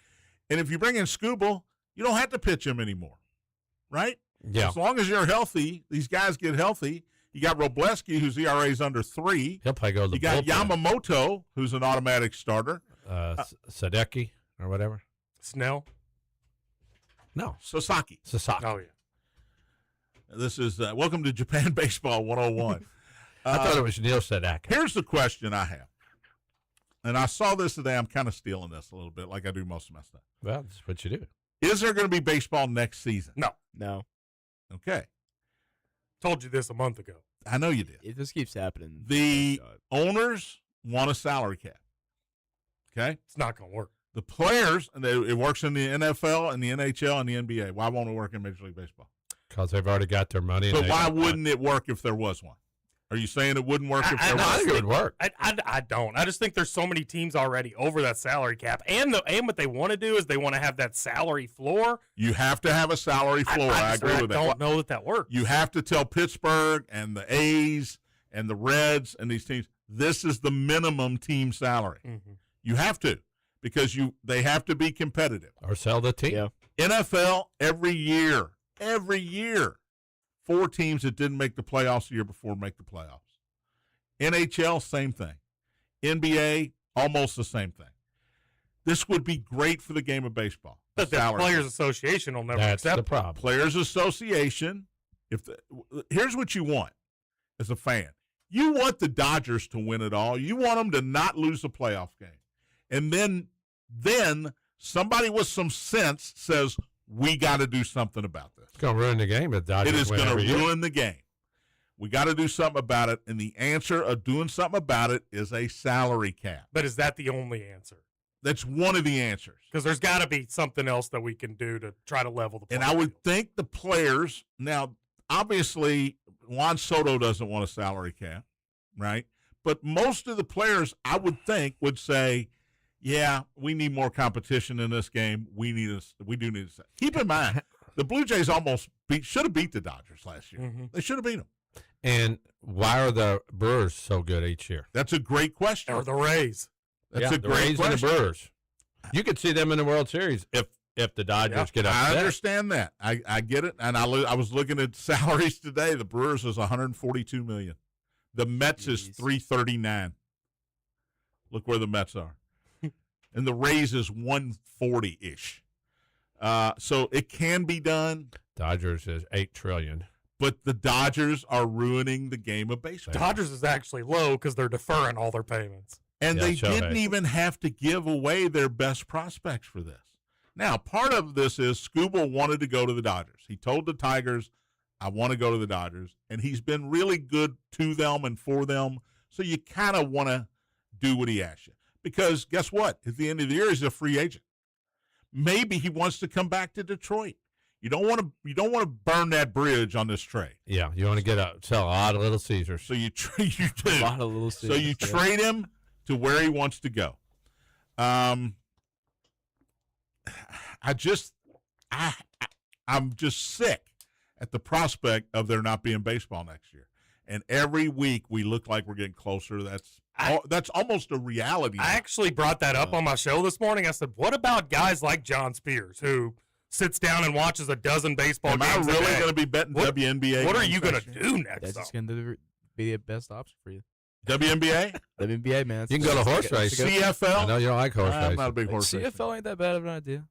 [SPEAKER 4] and if you bring in Skubal, you don't have to pitch him anymore, right?
[SPEAKER 6] Yeah,
[SPEAKER 4] As long as you're healthy, these guys get healthy. You got Robleski, whose ERA is under 3.
[SPEAKER 6] he'll probably go to the
[SPEAKER 4] You got
[SPEAKER 6] bullpen.
[SPEAKER 4] Yamamoto, who's an automatic starter.
[SPEAKER 6] Sadeki or whatever.
[SPEAKER 7] Snell?
[SPEAKER 6] No,
[SPEAKER 4] Sasaki.
[SPEAKER 6] Sasaki.
[SPEAKER 7] Oh, yeah.
[SPEAKER 4] This is welcome to Japan Baseball 101.
[SPEAKER 6] I thought it was Neil Sadeki.
[SPEAKER 4] Here's the question I have. And I saw this today. I'm kind of stealing this a little bit like I do most of my stuff.
[SPEAKER 6] Well, that's what you do.
[SPEAKER 4] Is there going to be baseball next season?
[SPEAKER 5] No.
[SPEAKER 4] Okay.
[SPEAKER 7] Told you this a month ago.
[SPEAKER 4] I know you did.
[SPEAKER 5] If this keeps happening,
[SPEAKER 4] The
[SPEAKER 5] oh, God.
[SPEAKER 4] owners want a salary cap. Okay?
[SPEAKER 7] It's not going to work.
[SPEAKER 4] The players, and it works in the NFL and the NHL and the NBA. Why won't it work in Major League Baseball?
[SPEAKER 6] Because they've already got their money.
[SPEAKER 4] But
[SPEAKER 6] and
[SPEAKER 4] why wouldn't it work if there was one? Are you saying it wouldn't work if there
[SPEAKER 6] No, I
[SPEAKER 4] was?
[SPEAKER 6] think it would work.
[SPEAKER 7] I don't. I just think there's so many teams already over that salary cap. And what they want to do is they want to have that salary floor.
[SPEAKER 4] You have to have a salary floor. I agree with that.
[SPEAKER 7] I don't know that works.
[SPEAKER 4] You have to tell Pittsburgh and the A's and the Reds and these teams, this is the minimum team salary.
[SPEAKER 7] Mm-hmm.
[SPEAKER 4] You have to, because they have to be competitive.
[SPEAKER 6] Or sell the team.
[SPEAKER 5] Yeah.
[SPEAKER 4] NFL, every year, 4 teams that didn't make the playoffs the year before make the playoffs. NHL, same thing. NBA, almost the same thing. This would be great for the game of baseball.
[SPEAKER 7] But the Players Association will never
[SPEAKER 6] That's
[SPEAKER 7] accept
[SPEAKER 6] the
[SPEAKER 7] it.
[SPEAKER 6] problem.
[SPEAKER 4] Players Association, here's what you want as a fan. You want the Dodgers to win it all. You want them to not lose a playoff game. And then somebody with some sense says, we got to do something about this.
[SPEAKER 6] It's going to ruin the game if Dodgers
[SPEAKER 4] It is
[SPEAKER 6] win
[SPEAKER 4] going
[SPEAKER 6] every
[SPEAKER 4] to
[SPEAKER 6] year.
[SPEAKER 4] ruin the game. We got to do something about it. And the answer of doing something about it is a salary cap.
[SPEAKER 7] But is that the only answer?
[SPEAKER 4] That's one of the answers.
[SPEAKER 7] Because there's got to be something else that we can do to try to level the playing
[SPEAKER 4] And I would
[SPEAKER 7] field.
[SPEAKER 4] think the players, now, obviously, Juan Soto doesn't want a salary cap, right? But most of the players, I would think, would say, yeah, we need more competition in this game. We do need to. Keep in mind, the Blue Jays should have beat the Dodgers last year.
[SPEAKER 7] Mm-hmm.
[SPEAKER 4] They should have beat them.
[SPEAKER 6] And why are the Brewers so good each year?
[SPEAKER 4] That's a great question.
[SPEAKER 7] Or the Rays.
[SPEAKER 4] That's a
[SPEAKER 6] the
[SPEAKER 4] great
[SPEAKER 6] Rays and the
[SPEAKER 4] question.
[SPEAKER 6] Brewers. You could see them in the World Series if the Dodgers get
[SPEAKER 4] I
[SPEAKER 6] upset.
[SPEAKER 4] understand that. I get it. And I was looking at salaries today. The Brewers is $142 million. The Mets is $339. Look where the Mets are. And the Rays is 140-ish. So it can be done,
[SPEAKER 6] Dodgers is $8 trillion.
[SPEAKER 4] but the Dodgers are ruining the game of baseball.
[SPEAKER 7] Dodgers is actually low because they're deferring all their payments.
[SPEAKER 4] And
[SPEAKER 6] Yeah,
[SPEAKER 4] they
[SPEAKER 6] Shohei.
[SPEAKER 4] didn't even have to give away their best prospects for this. Now, part of this is Scooble wanted to go to the Dodgers. He told the Tigers, I want to go to the Dodgers. And he's been really good to them and for them. So you kind of want to do what he asks you. Because guess what? At the end of the year, he's a free agent. Maybe he wants to come back to Detroit. You don't want to burn that bridge on this trade.
[SPEAKER 6] Yeah, you want to sell a lot of Little Caesars.
[SPEAKER 4] So you trade you do.
[SPEAKER 5] A lot of little
[SPEAKER 4] So you trade him to where he wants to go. I'm just sick at the prospect of there not being baseball next year. And every week we look like we're getting closer. That's almost a reality.
[SPEAKER 7] I actually brought that up on my show this morning. I said, what about guys like John Spears, who sits down and watches a dozen baseball
[SPEAKER 4] Am I
[SPEAKER 7] games
[SPEAKER 4] really
[SPEAKER 7] a day?
[SPEAKER 4] going to be betting
[SPEAKER 7] What-
[SPEAKER 4] WNBA?
[SPEAKER 7] What are
[SPEAKER 4] games
[SPEAKER 7] you going
[SPEAKER 4] next
[SPEAKER 7] to
[SPEAKER 4] year?
[SPEAKER 7] do next
[SPEAKER 5] That's just
[SPEAKER 7] summer?
[SPEAKER 5] going to be the best option for you.
[SPEAKER 4] WNBA?
[SPEAKER 5] WNBA, man.
[SPEAKER 6] You can go to horse racing. I
[SPEAKER 4] CFL?
[SPEAKER 6] know you don't like horse
[SPEAKER 4] I'm not a
[SPEAKER 6] racing.
[SPEAKER 4] big horse racer.
[SPEAKER 5] CFL ain't that bad of an idea.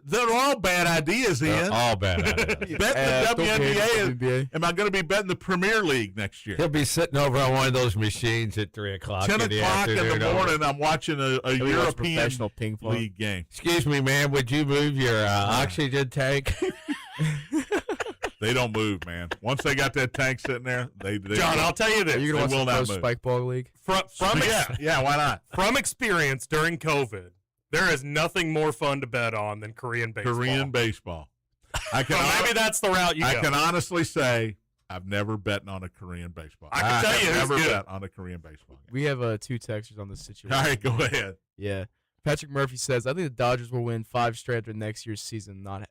[SPEAKER 4] They're all bad ideas,
[SPEAKER 6] They're
[SPEAKER 4] Ian.
[SPEAKER 6] all bad ideas.
[SPEAKER 4] Bet the WNBA.
[SPEAKER 5] WNBA.
[SPEAKER 4] Am I going to be betting the Premier League next year?
[SPEAKER 6] He'll be sitting over on one of those machines at 3 o'clock
[SPEAKER 4] 10
[SPEAKER 6] in the
[SPEAKER 4] o'clock in
[SPEAKER 6] afternoon.
[SPEAKER 4] the morning, I'm watching a
[SPEAKER 5] He watched
[SPEAKER 4] European
[SPEAKER 5] professional ping pong.
[SPEAKER 4] League game.
[SPEAKER 6] Excuse me, man. Would you move your oxygen tank?
[SPEAKER 4] They don't move, man. Once they got that tank sitting there, they
[SPEAKER 7] John, I'll tell you this.
[SPEAKER 5] Are you
[SPEAKER 4] They
[SPEAKER 5] going to
[SPEAKER 4] will
[SPEAKER 5] watch
[SPEAKER 4] not
[SPEAKER 5] the
[SPEAKER 4] move.
[SPEAKER 5] Spike Ball League?
[SPEAKER 7] From
[SPEAKER 4] yeah, why not?
[SPEAKER 7] from experience during COVID, there is nothing more fun to bet on than Korean baseball.
[SPEAKER 4] Korean baseball. I can
[SPEAKER 7] So maybe that's the route you
[SPEAKER 4] I
[SPEAKER 7] go.
[SPEAKER 4] can honestly say I've never bet on a Korean baseball.
[SPEAKER 7] I can tell you
[SPEAKER 4] have
[SPEAKER 7] who's
[SPEAKER 4] never
[SPEAKER 7] good.
[SPEAKER 4] bet on a Korean baseball game.
[SPEAKER 5] We have two texters on this situation.
[SPEAKER 4] All right, go ahead.
[SPEAKER 5] Yeah. Patrick Murphy says, I think the Dodgers will win 5 straight after next year's season not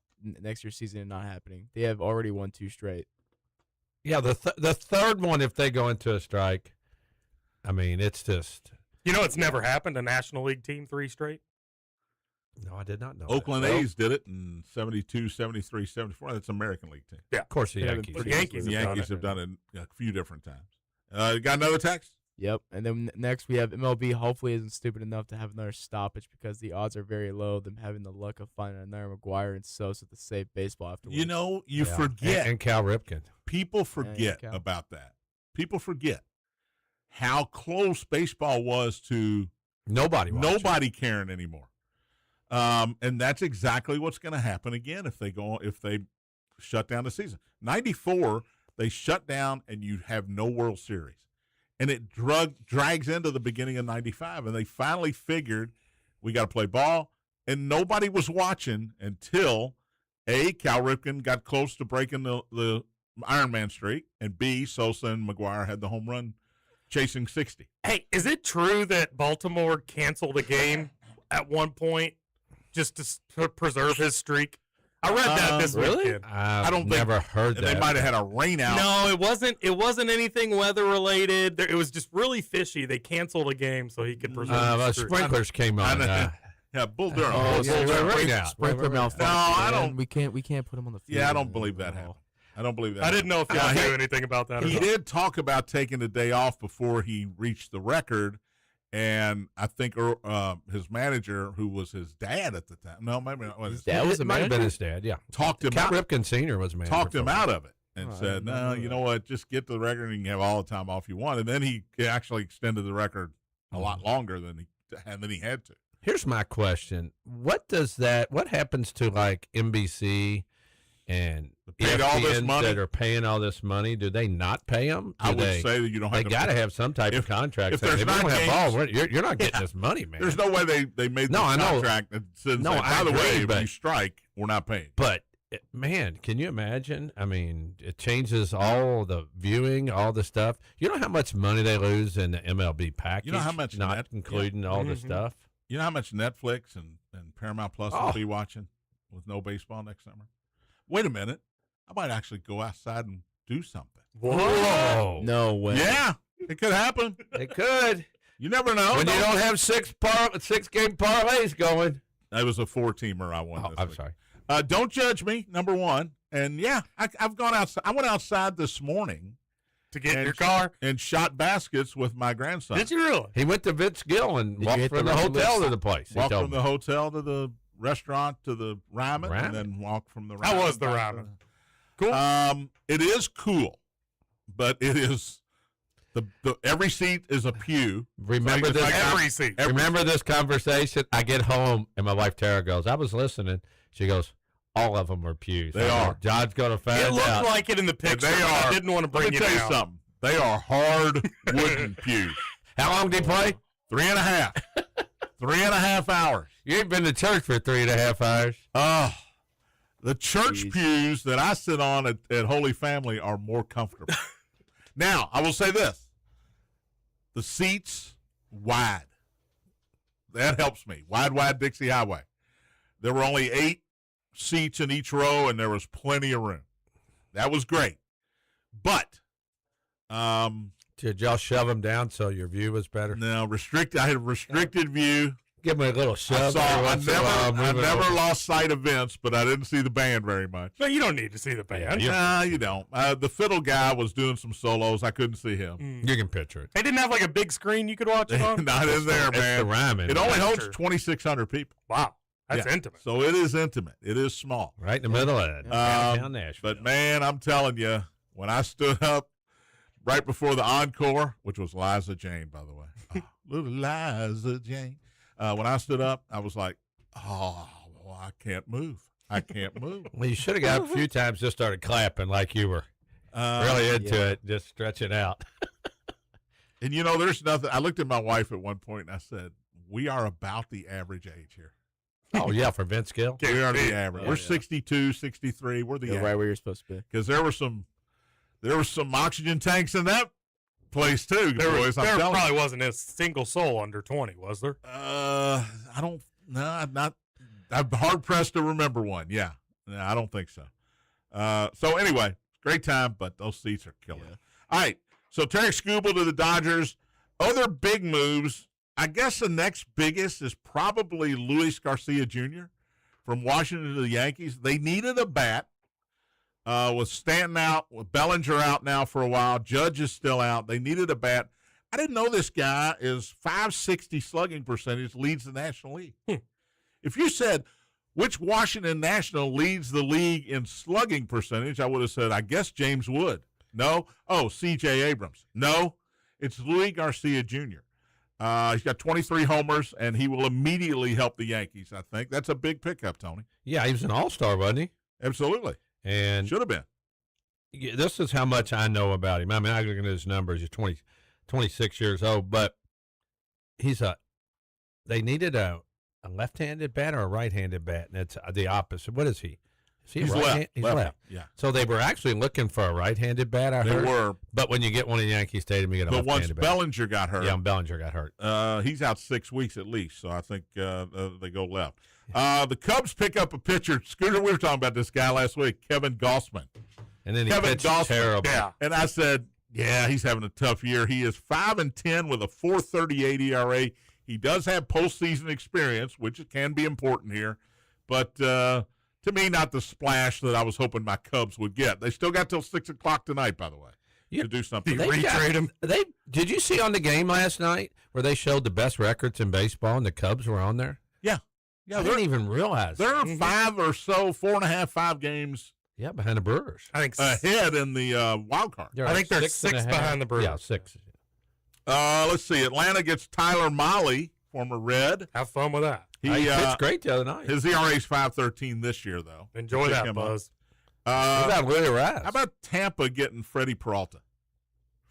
[SPEAKER 5] happening. They have already won 2 straight.
[SPEAKER 6] Yeah, the third one, if they go into a strike, I mean, it's just.
[SPEAKER 7] You know, it's never happened, a National League team 3 straight.
[SPEAKER 6] No, I did not know.
[SPEAKER 4] Oakland
[SPEAKER 6] that.
[SPEAKER 4] A's did it in 72, 73, 74. That's American League team.
[SPEAKER 6] Of course, the
[SPEAKER 5] Yeah,
[SPEAKER 6] Yankees.
[SPEAKER 7] the
[SPEAKER 6] did.
[SPEAKER 7] Yankees
[SPEAKER 4] The
[SPEAKER 7] have done
[SPEAKER 4] Yankees
[SPEAKER 7] it.
[SPEAKER 4] have done it a few different times. Got another text?
[SPEAKER 5] Yep. And then next we have MLB hopefully isn't stupid enough to have another stoppage because the odds are very low of them having the luck of finding another McGuire and Sosa to save baseball afterwards.
[SPEAKER 4] You know, you
[SPEAKER 6] Yeah.
[SPEAKER 4] forget.
[SPEAKER 6] And Cal Ripken.
[SPEAKER 4] People forget
[SPEAKER 5] Cal.
[SPEAKER 4] about that. People forget how close baseball was to
[SPEAKER 6] Nobody watched it.
[SPEAKER 4] nobody caring anymore. And that's exactly what's going to happen again if they shut down the season. 94, they shut down and you have no World Series. And it drags into the beginning of 95, and they finally figured we got to play ball, and nobody was watching until A, Cal Ripken got close to breaking the Iron Man streak, and B, Sosa and McGuire had the home run chasing 60.
[SPEAKER 7] Hey, is it true that Baltimore canceled a game at one point just to preserve his streak? I read that this
[SPEAKER 5] really?
[SPEAKER 7] weekend.
[SPEAKER 6] I
[SPEAKER 4] don't think-
[SPEAKER 6] never heard
[SPEAKER 4] And
[SPEAKER 6] that.
[SPEAKER 4] they might have had a rain out.
[SPEAKER 7] No, it wasn't. It wasn't anything weather related. It was just really fishy. They canceled a game so he could preserve his streak.
[SPEAKER 6] Sprinklers came
[SPEAKER 4] I
[SPEAKER 6] on.
[SPEAKER 4] know. Yeah, Bull Durham.
[SPEAKER 5] Oh,
[SPEAKER 6] yeah, right now.
[SPEAKER 5] Sprinkler malfunction.
[SPEAKER 4] No, I
[SPEAKER 5] man.
[SPEAKER 4] don't-
[SPEAKER 5] We can't put him on the field.
[SPEAKER 4] Yeah, I don't believe that happened. I don't believe that.
[SPEAKER 7] I didn't know if y'all
[SPEAKER 4] happened.
[SPEAKER 7] knew anything about that.
[SPEAKER 4] He
[SPEAKER 7] or not.
[SPEAKER 4] did talk about taking the day off before he reached the record, and I think his manager, who was his dad at the time, no, maybe not,
[SPEAKER 5] His dad was
[SPEAKER 6] It
[SPEAKER 5] a
[SPEAKER 6] might have been
[SPEAKER 5] manager?
[SPEAKER 6] his dad, yeah.
[SPEAKER 4] talked him
[SPEAKER 6] Cal
[SPEAKER 4] out,
[SPEAKER 6] Ripken Sr. was manager.
[SPEAKER 4] talked him
[SPEAKER 6] for a
[SPEAKER 4] out
[SPEAKER 6] while.
[SPEAKER 4] of it, and
[SPEAKER 5] Oh, I
[SPEAKER 4] said,
[SPEAKER 5] didn't know
[SPEAKER 4] "No, you
[SPEAKER 5] that.
[SPEAKER 4] know what? Just get to the record, and you can have all the time off you want." And then he actually extended the record a lot longer than he had to.
[SPEAKER 6] Here's my question: what happens to like NBC and
[SPEAKER 4] Paid all this
[SPEAKER 6] ESPN
[SPEAKER 4] money?
[SPEAKER 6] that are paying all this money? Do they not pay them?
[SPEAKER 4] I would say that you don't have
[SPEAKER 6] they
[SPEAKER 4] to.
[SPEAKER 6] got to have some type of contract.
[SPEAKER 4] if
[SPEAKER 6] saying,
[SPEAKER 4] there's
[SPEAKER 6] if you
[SPEAKER 4] not
[SPEAKER 6] don't have
[SPEAKER 4] games-
[SPEAKER 6] ball, you're not getting this money, man.
[SPEAKER 4] There's no way they made
[SPEAKER 6] No,
[SPEAKER 4] this
[SPEAKER 6] I know.
[SPEAKER 4] contract that says,
[SPEAKER 6] No,
[SPEAKER 4] by
[SPEAKER 6] I
[SPEAKER 4] the way,
[SPEAKER 6] agree,
[SPEAKER 4] if
[SPEAKER 6] but-
[SPEAKER 4] you strike, we're not paying.
[SPEAKER 6] But man, can you imagine? I mean, it changes all the viewing, all the stuff. You know how much money they lose in the MLB package?
[SPEAKER 4] You know how much
[SPEAKER 6] not
[SPEAKER 4] net-
[SPEAKER 6] including all the
[SPEAKER 7] Mhm.
[SPEAKER 6] stuff.
[SPEAKER 4] You know how much Netflix and Paramount Plus will
[SPEAKER 6] Oh.
[SPEAKER 4] be watching with no baseball next summer? Wait a minute. I might actually go outside and do something.
[SPEAKER 6] Whoa!
[SPEAKER 5] No way.
[SPEAKER 4] Yeah, it could happen.
[SPEAKER 6] It could.
[SPEAKER 4] You never know.
[SPEAKER 6] When you don't have 6-game parlays going.
[SPEAKER 4] That was a 4-teamer I won.
[SPEAKER 6] Oh,
[SPEAKER 4] this
[SPEAKER 6] I'm
[SPEAKER 4] week.
[SPEAKER 6] sorry.
[SPEAKER 4] Don't judge me, number one. And yeah, I've gone outside. I went outside this morning
[SPEAKER 7] to get in
[SPEAKER 4] and-
[SPEAKER 7] your car.
[SPEAKER 4] and shot baskets with my grandson.
[SPEAKER 7] Did you really?
[SPEAKER 6] He went to Vince Gill and
[SPEAKER 5] Did you
[SPEAKER 6] walked
[SPEAKER 5] hit
[SPEAKER 6] from
[SPEAKER 5] the
[SPEAKER 6] the
[SPEAKER 5] record
[SPEAKER 6] hotel
[SPEAKER 5] list?
[SPEAKER 6] to the place. He
[SPEAKER 4] Walked
[SPEAKER 6] told
[SPEAKER 4] from
[SPEAKER 6] me.
[SPEAKER 4] the hotel to the restaurant to the ramen,
[SPEAKER 6] Ramen?
[SPEAKER 4] and then walked from the ramen.
[SPEAKER 7] How was the
[SPEAKER 4] back to
[SPEAKER 7] ramen? Cool.
[SPEAKER 4] It is cool, but it is the every seat is a pew.
[SPEAKER 6] Remember
[SPEAKER 4] It's
[SPEAKER 6] this?
[SPEAKER 4] like
[SPEAKER 7] Every seat.
[SPEAKER 6] Remember this conversation? I get home and my wife Tara goes, "I was listening." She goes, "All of them are pews."
[SPEAKER 4] They
[SPEAKER 6] I'm
[SPEAKER 4] are.
[SPEAKER 6] like, John's gonna find
[SPEAKER 7] It looked
[SPEAKER 6] out.
[SPEAKER 7] like it in the picture.
[SPEAKER 4] They
[SPEAKER 7] but
[SPEAKER 4] are.
[SPEAKER 7] I didn't want to
[SPEAKER 4] Let
[SPEAKER 7] bring
[SPEAKER 4] me
[SPEAKER 7] you
[SPEAKER 4] tell you
[SPEAKER 7] down.
[SPEAKER 4] something. They are hard wooden pews.
[SPEAKER 6] How long did he play?
[SPEAKER 4] 3.5. 3.5 hours.
[SPEAKER 6] You ain't been to church for 3.5 hours.
[SPEAKER 4] Oh, the church
[SPEAKER 5] Jeez.
[SPEAKER 4] pews that I sit on at Holy Family are more comfortable. Now, I will say this. The seats, wide. That helps me. Wide Dixie Highway. There were only 8 seats in each row, and there was plenty of room. That was great. But,
[SPEAKER 6] Did y'all shove them down so your view was better?
[SPEAKER 4] no, I had a restricted view.
[SPEAKER 6] Give me a little shove.
[SPEAKER 4] I
[SPEAKER 6] every once in a while,
[SPEAKER 4] never
[SPEAKER 6] move it over.
[SPEAKER 4] lost sight of Vince, but I didn't see the band very much.
[SPEAKER 7] No, you don't need to see the band.
[SPEAKER 4] Nah, you don't. The fiddle guy was doing some solos. I couldn't see him.
[SPEAKER 7] Mm.
[SPEAKER 6] You can picture it.
[SPEAKER 7] They didn't have like a big screen you could watch it on?
[SPEAKER 4] Not in there,
[SPEAKER 6] It's
[SPEAKER 4] man.
[SPEAKER 6] the rhyming.
[SPEAKER 4] It only
[SPEAKER 7] That's
[SPEAKER 4] holds
[SPEAKER 7] true.
[SPEAKER 4] 2,600 people.
[SPEAKER 7] Wow. That's
[SPEAKER 4] Yeah.
[SPEAKER 7] intimate.
[SPEAKER 4] So it is intimate. It is small.
[SPEAKER 6] right in the middle of it. Downtown Nashville.
[SPEAKER 4] But, man, I'm telling you, when I stood up right before the encore, which was Liza Jane, by the way. Oh, little Liza Jane. When I stood up, I was like, oh, well, I can't move. I can't move.
[SPEAKER 6] Well, you should have got up a few times, just started clapping like you were really into
[SPEAKER 5] yeah.
[SPEAKER 6] it, just stretching out.
[SPEAKER 4] And, you know, there's nothing. I looked at my wife at one point and I said, we are about the average age here.
[SPEAKER 6] Oh, yeah, for Vince Gill.
[SPEAKER 4] We are the average.
[SPEAKER 5] Oh,
[SPEAKER 4] We're
[SPEAKER 5] yeah.
[SPEAKER 4] 62, 63. We're the
[SPEAKER 5] You're
[SPEAKER 4] average.
[SPEAKER 5] right where you're supposed to be.
[SPEAKER 4] Because there were some oxygen tanks in that place too, boys. I'm
[SPEAKER 7] There
[SPEAKER 4] telling
[SPEAKER 7] probably wasn't a single soul under 20, was there?
[SPEAKER 4] I don't. No, I'm not. I'm hard pressed to remember one. Yeah, no, I don't think so. So anyway, great time, but those seats are killing.
[SPEAKER 5] Yeah.
[SPEAKER 4] All right, so Terry Skubal to the Dodgers. Other big moves. I guess the next biggest is probably Luis Garcia Jr. from Washington to the Yankees. They needed a bat. With Stanton out, with Bellinger out now for a while, Judge is still out. They needed a bat. I didn't know this guy is .560 slugging percentage, leads the National League. If you said which Washington National leads the league in slugging percentage, I would have said, I guess James Wood. No. Oh, C.J. Abrams. No. It's Luis Garcia Jr. He's got 23 homers, and he will immediately help the Yankees, I think. That's a big pickup, Tony.
[SPEAKER 6] Yeah, he was an all-star, wasn't he?
[SPEAKER 4] Absolutely.
[SPEAKER 6] And
[SPEAKER 4] Should have been.
[SPEAKER 6] yeah, this is how much I know about him. I mean, I look at his numbers. He's 26 years old, but they needed a left-handed bat or a right-handed bat, and it's the opposite. What is he? Is he
[SPEAKER 4] He's
[SPEAKER 6] a
[SPEAKER 4] left.
[SPEAKER 6] right-hand- He's
[SPEAKER 4] Lefty.
[SPEAKER 6] left.
[SPEAKER 4] Yeah.
[SPEAKER 6] So they were actually looking for a right-handed bat, I
[SPEAKER 4] They
[SPEAKER 6] heard.
[SPEAKER 4] were.
[SPEAKER 6] But when you get one in Yankee Stadium, you get a
[SPEAKER 4] But once
[SPEAKER 6] left-handed bat.
[SPEAKER 4] Bellinger got hurt,
[SPEAKER 6] Yeah, Bellinger got hurt.
[SPEAKER 4] he's out 6 weeks at least, so I think they go left. The Cubs pick up a pitcher. Scooter, we were talking about this guy last week, Kevin Gossman.
[SPEAKER 6] And then he
[SPEAKER 4] Kevin
[SPEAKER 6] pitched
[SPEAKER 4] Gossman.
[SPEAKER 6] terrible.
[SPEAKER 7] Yeah.
[SPEAKER 4] And I said, yeah, he's having a tough year. He is 5-10 with a 4.38 ERA. He does have postseason experience, which can be important here. But to me, not the splash that I was hoping my Cubs would get. They still got till 6 o'clock tonight, by the way, to do something.
[SPEAKER 7] They retrade him.
[SPEAKER 6] Did you see on the game last night where they showed the best records in baseball and the Cubs were on there?
[SPEAKER 4] Yeah.
[SPEAKER 6] I didn't even realize.
[SPEAKER 4] There are 5 or so, 4.5, 5 games
[SPEAKER 6] behind the Brewers.
[SPEAKER 7] I think
[SPEAKER 4] ahead in the wild card.
[SPEAKER 7] I think they're 6 behind the Brewers.
[SPEAKER 6] Yeah, 6.
[SPEAKER 4] Let's see. Atlanta gets Tyler Mahle, former Red.
[SPEAKER 7] Have fun with that.
[SPEAKER 6] He pitched great the other night.
[SPEAKER 4] His ERA is 5.13 this year, though.
[SPEAKER 7] Enjoy that, Buzz.
[SPEAKER 6] How about Willie Rice?
[SPEAKER 4] How about Tampa getting Freddie Peralta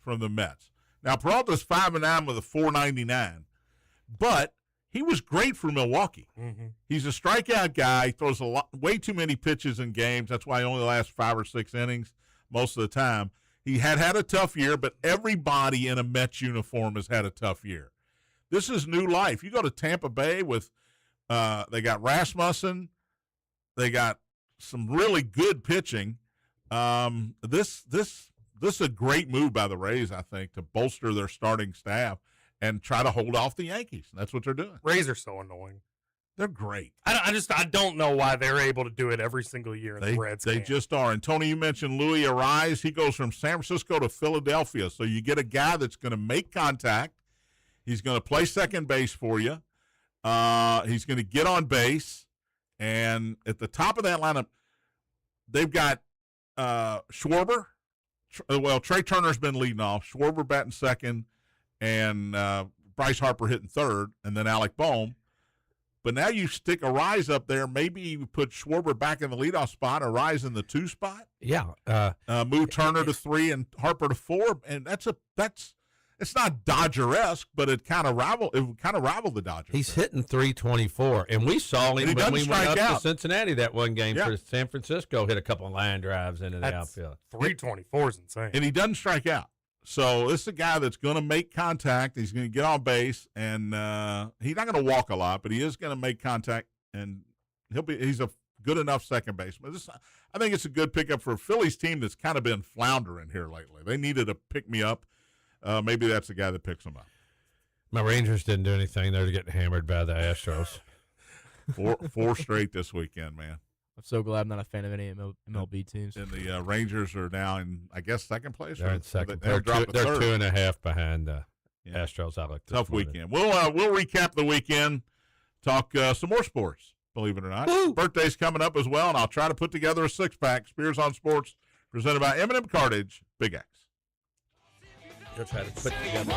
[SPEAKER 4] from the Mets? Now, Peralta's 5-9 with a 4.99, but he was great for Milwaukee.
[SPEAKER 7] Mm-hmm.
[SPEAKER 4] He's a strikeout guy. He throws way too many pitches in games. That's why he only lasts 5 or 6 innings most of the time. He had a tough year, but everybody in a Mets uniform has had a tough year. This is new life. You go to Tampa Bay with they got Rasmussen. They got some really good pitching. This is a great move by the Rays, I think, to bolster their starting staff and try to hold off the Yankees. That's what they're doing.
[SPEAKER 7] Rays are so annoying.
[SPEAKER 4] They're great.
[SPEAKER 7] I don't know why they're able to do it every single year in the Reds.
[SPEAKER 4] They just are. And Tony, you mentioned Louis Arise. He goes from San Francisco to Philadelphia. So you get a guy that's going to make contact. He's going to play second base for you. He's going to get on base. And at the top of that lineup, they've got Schwarber. Trey Turner's been leading off. Schwarber batting second, and Bryce Harper hitting third, and then Alec Boehm. But now you stick Arise up there. Maybe you put Schwarber back in the leadoff spot, Arise in the 2 spot.
[SPEAKER 6] Yeah.
[SPEAKER 4] Move Turner to 3 and Harper to 4, and it's not Dodger-esque, but it kind of rival the Dodgers.
[SPEAKER 6] He's hitting 324, and we saw him when we went up to Cincinnati that one game for San Francisco. Hit a couple of line drives into the outfield.
[SPEAKER 7] 324 is insane,
[SPEAKER 4] and he doesn't strike out. So this is a guy that's going to make contact. He's going to get on base, and he's not going to walk a lot, but he is going to make contact, and he's a good enough second baseman. I think it's a good pickup for a Phillies team that's kind of been floundering here lately. They needed a pick-me-up. Maybe that's the guy that picks them up.
[SPEAKER 6] My Rangers didn't do anything. They're getting hammered by the Astros.
[SPEAKER 4] Four straight this weekend, man.
[SPEAKER 5] I'm so glad I'm not a fan of any MLB teams.
[SPEAKER 4] And the Rangers are now in, I guess, second place.
[SPEAKER 6] They're in second.
[SPEAKER 4] They're
[SPEAKER 6] 2.5 behind the Astros. I like
[SPEAKER 4] tough weekend. We'll recap the weekend. Talk some more sports. Believe it or not, birthday's coming up as well, and I'll try to put together a 6-pack. Spears on Sports, presented by M&M Cartage. Big X.
[SPEAKER 6] You'll try to put together.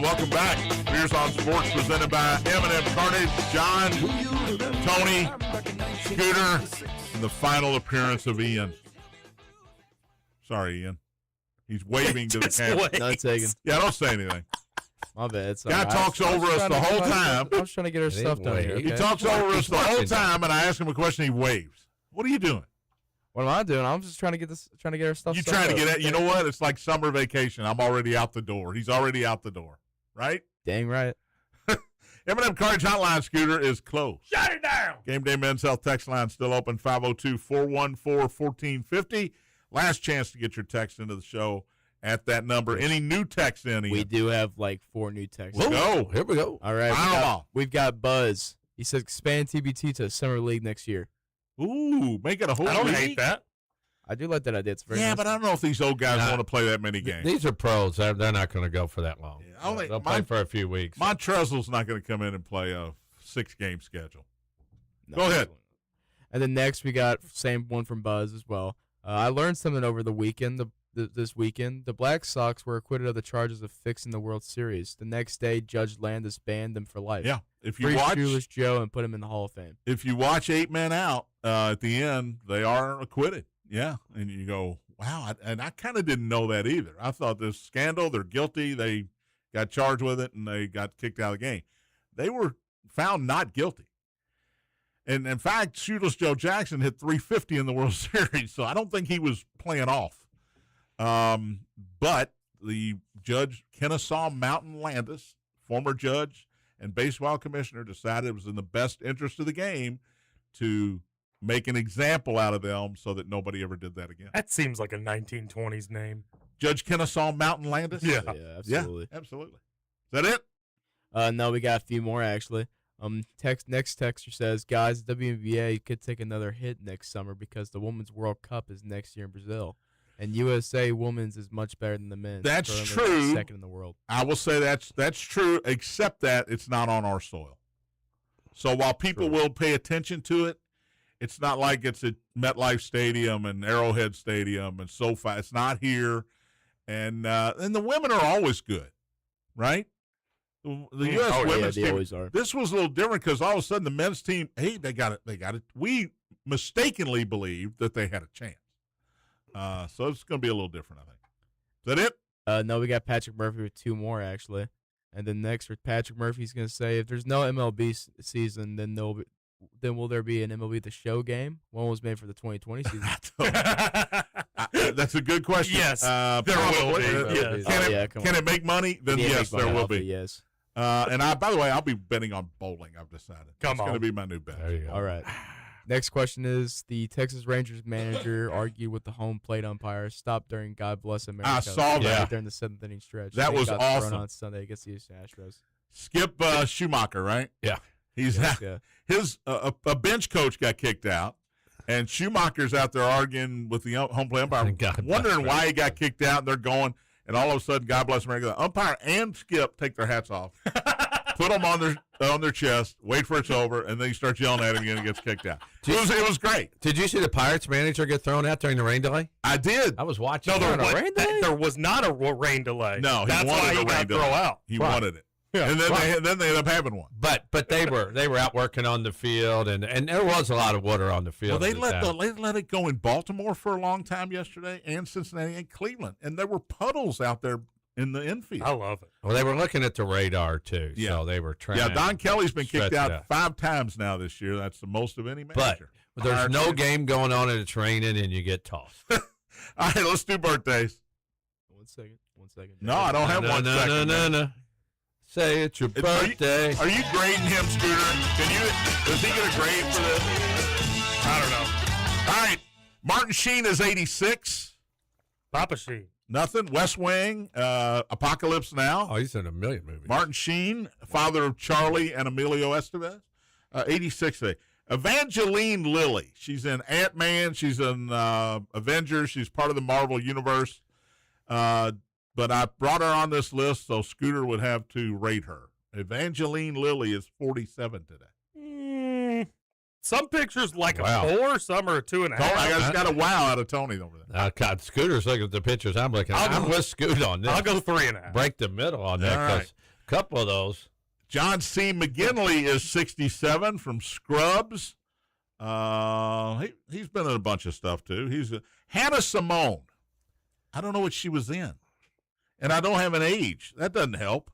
[SPEAKER 4] Welcome back. Spears on Sports presented by M&M Carnage. John, Tony, Scooter, and the final appearance of Ian. Sorry, Ian. He's waving to the camera.
[SPEAKER 5] Not taking.
[SPEAKER 4] Yeah, don't say anything.
[SPEAKER 5] My bad. It's
[SPEAKER 4] Guy talks over us the whole time.
[SPEAKER 5] I was trying to get our stuff done here.
[SPEAKER 4] He
[SPEAKER 5] Okay?
[SPEAKER 4] talks over us the whole time, and I ask him a question. He waves. What are you doing?
[SPEAKER 5] What am I doing? I'm just trying to get our stuff.
[SPEAKER 4] You
[SPEAKER 5] set
[SPEAKER 4] trying to
[SPEAKER 5] up.
[SPEAKER 4] get it? You know what? It's like summer vacation. I'm already out the door. He's already out the door. Right?
[SPEAKER 5] Dang right.
[SPEAKER 4] M&M Carnage Hotline, Scooter, is closed.
[SPEAKER 7] Shut it down.
[SPEAKER 4] Gameday Men's Health text line still open, 502-414-1450. Last chance to get your text into the show at that number. Any new text in? Ian?
[SPEAKER 5] We do have like 4 new texts.
[SPEAKER 4] Let's go.
[SPEAKER 6] Here we go.
[SPEAKER 5] All right.
[SPEAKER 4] Wow.
[SPEAKER 5] We've got Buzz. He says expand TBT to Summer League next year.
[SPEAKER 4] Ooh, make it a whole
[SPEAKER 7] I don't
[SPEAKER 4] league.
[SPEAKER 7] hate that.
[SPEAKER 5] I do like that idea. It's very
[SPEAKER 4] Yeah,
[SPEAKER 5] nice.
[SPEAKER 4] but I don't know if these old guys want to play that many games.
[SPEAKER 6] These are pros. They're not going to go for that long.
[SPEAKER 4] Yeah, I don't think-
[SPEAKER 6] They'll play for a few weeks.
[SPEAKER 4] Montrezl's not going to come in and play a 6-game schedule.
[SPEAKER 5] No,
[SPEAKER 4] Go ahead.
[SPEAKER 5] absolutely not. And then next we got same one from Buzz as well. I learned something over the weekend. This weekend, the Black Sox were acquitted of the charges of fixing the World Series. The next day, Judge Landis banned them for life.
[SPEAKER 4] Yeah, if you
[SPEAKER 5] Free
[SPEAKER 4] watch,
[SPEAKER 5] Shoeless Joe and put him in the Hall of Fame.
[SPEAKER 4] if you watch 8 Men Out at the end, they are acquitted. Yeah, and you go, wow, and I kind of didn't know that either. I thought this scandal, they're guilty. They got charged with it, and they got kicked out of the game. They were found not guilty. And, in fact, Shoeless Joe Jackson hit 350 in the World Series, so I don't think he was playing off. But the judge, Kennesaw Mountain Landis, former judge and baseball commissioner, decided it was in the best interest of the game to make an example out of them so that nobody ever did that again.
[SPEAKER 7] That seems like a 1920s name.
[SPEAKER 4] Judge Kennesaw Mountain Landis?
[SPEAKER 7] Yeah.
[SPEAKER 5] Absolutely.
[SPEAKER 4] Yeah, absolutely. Is that it?
[SPEAKER 5] No, we got a few more actually. Next texter says, guys, WNBA could take another hit next summer because the Women's World Cup is next year in Brazil, and USA Women's is much better than the men's.
[SPEAKER 4] That's
[SPEAKER 5] currently
[SPEAKER 4] true.
[SPEAKER 5] Second in the world.
[SPEAKER 4] I will say that's true, except that it's not on our soil. So while people will pay attention to it, it's not like it's at MetLife Stadium and Arrowhead Stadium and SoFi. It's not here, and the women are always good, right? The U.S. women's
[SPEAKER 5] they
[SPEAKER 4] team.
[SPEAKER 5] always are.
[SPEAKER 4] This was a little different because all of a sudden the men's team, hey, they got it. We mistakenly believed that they had a chance. So it's going to be a little different, I think. Is that it?
[SPEAKER 5] No, we got Patrick Murphy with 2 more actually, and then next for Patrick Murphy's going to say, if there's no MLB season, then will there be an MLB The Show game? One was made for the 2020 season.
[SPEAKER 4] That's a good question.
[SPEAKER 7] Yes,
[SPEAKER 4] there
[SPEAKER 7] will be. Yes.
[SPEAKER 4] Can it make money? Then yes, there will be.
[SPEAKER 5] Yes.
[SPEAKER 4] And by the way, I'll be betting on bowling. I've decided.
[SPEAKER 7] Come
[SPEAKER 4] it's
[SPEAKER 7] on.
[SPEAKER 4] going to be my new bet.
[SPEAKER 6] There you go.
[SPEAKER 5] All right. Next question is, the Texas Rangers manager argued with the home plate umpire, stopped during God Bless America.
[SPEAKER 4] I saw that.
[SPEAKER 5] During the 7th inning stretch.
[SPEAKER 4] That
[SPEAKER 5] They
[SPEAKER 4] was
[SPEAKER 5] got
[SPEAKER 4] awesome.
[SPEAKER 5] thrown on Sunday against the Houston Astros.
[SPEAKER 4] Skip Schumacher, right?
[SPEAKER 6] Yeah.
[SPEAKER 4] He's
[SPEAKER 5] Yes, yeah.
[SPEAKER 4] his a bench coach got kicked out, and Schumacher's out there arguing with the home plate umpire,
[SPEAKER 6] God
[SPEAKER 4] wondering
[SPEAKER 6] bless
[SPEAKER 4] why he got kicked out. And they're going, and all of a sudden, God bless America, the umpire and Skip take their hats off, put them on their chest, wait for it's over, and then he starts yelling at him again and gets kicked out. It was great.
[SPEAKER 6] Did you see the Pirates manager get thrown out during the rain delay?
[SPEAKER 4] I did.
[SPEAKER 6] I was watching.
[SPEAKER 7] No,
[SPEAKER 6] that.
[SPEAKER 7] there was not a rain delay.
[SPEAKER 4] No, he
[SPEAKER 7] That's
[SPEAKER 4] wanted
[SPEAKER 7] why
[SPEAKER 4] a
[SPEAKER 7] he
[SPEAKER 4] rain
[SPEAKER 7] got
[SPEAKER 4] delay.
[SPEAKER 7] thrown out.
[SPEAKER 4] He
[SPEAKER 6] Right.
[SPEAKER 4] wanted it.
[SPEAKER 7] Yeah,
[SPEAKER 4] And then
[SPEAKER 6] right.
[SPEAKER 4] they ended up having one.
[SPEAKER 6] But they were out working on the field, and there was a lot of water on the field.
[SPEAKER 4] Well, they
[SPEAKER 6] at the time.
[SPEAKER 4] let it go in Baltimore for a long time yesterday, and Cincinnati and Cleveland, and there were puddles out there in the infield.
[SPEAKER 7] I love it.
[SPEAKER 6] Well, they were looking at the radar too,
[SPEAKER 4] Yeah.
[SPEAKER 6] so they were trying.
[SPEAKER 4] Yeah, Don Kelly's been kicked
[SPEAKER 6] stretch it
[SPEAKER 4] out
[SPEAKER 6] out.
[SPEAKER 4] 5 times now this year. That's the most of any
[SPEAKER 6] But
[SPEAKER 4] manager.
[SPEAKER 6] there's no
[SPEAKER 4] Pirates-
[SPEAKER 6] game going on, and it's raining, and you get tossed.
[SPEAKER 4] All right, let's do birthdays.
[SPEAKER 5] 1 second. 1 second.
[SPEAKER 4] No, I don't have
[SPEAKER 6] no,
[SPEAKER 4] 1
[SPEAKER 6] no,
[SPEAKER 4] second.
[SPEAKER 6] no, no. Say it's your birthday.
[SPEAKER 4] Are you grading him, Scooter? Does he get a grade for this?
[SPEAKER 7] I don't know.
[SPEAKER 4] All right, Martin Sheen is 86.
[SPEAKER 7] Papa Sheen.
[SPEAKER 4] Nothing. West Wing, Apocalypse Now.
[SPEAKER 6] Oh, he's in a million movies.
[SPEAKER 4] Martin Sheen, father of Charlie and Emilio Estevez, 86 today. Evangeline Lilly, she's in Ant-Man, she's in Avengers, she's part of the Marvel Universe. But I brought her on this list so Scooter would have to rate her. Evangeline Lilly is 47 today.
[SPEAKER 7] some pictures like
[SPEAKER 6] Wow.
[SPEAKER 7] a 4, some are a 2.5.
[SPEAKER 4] I just got a wow out of Tony over there.
[SPEAKER 6] God, Scooter's looking at the pictures I'm looking at. I'm with Scoot on this.
[SPEAKER 7] I'll go 3.5.
[SPEAKER 6] Break the middle on that
[SPEAKER 4] All
[SPEAKER 6] because
[SPEAKER 4] right.
[SPEAKER 6] a couple of those.
[SPEAKER 4] John C. McGinley is 67 from Scrubs. He's been in a bunch of stuff, too. Hannah Simone. I don't know what she was in. And I don't have an age. That doesn't help.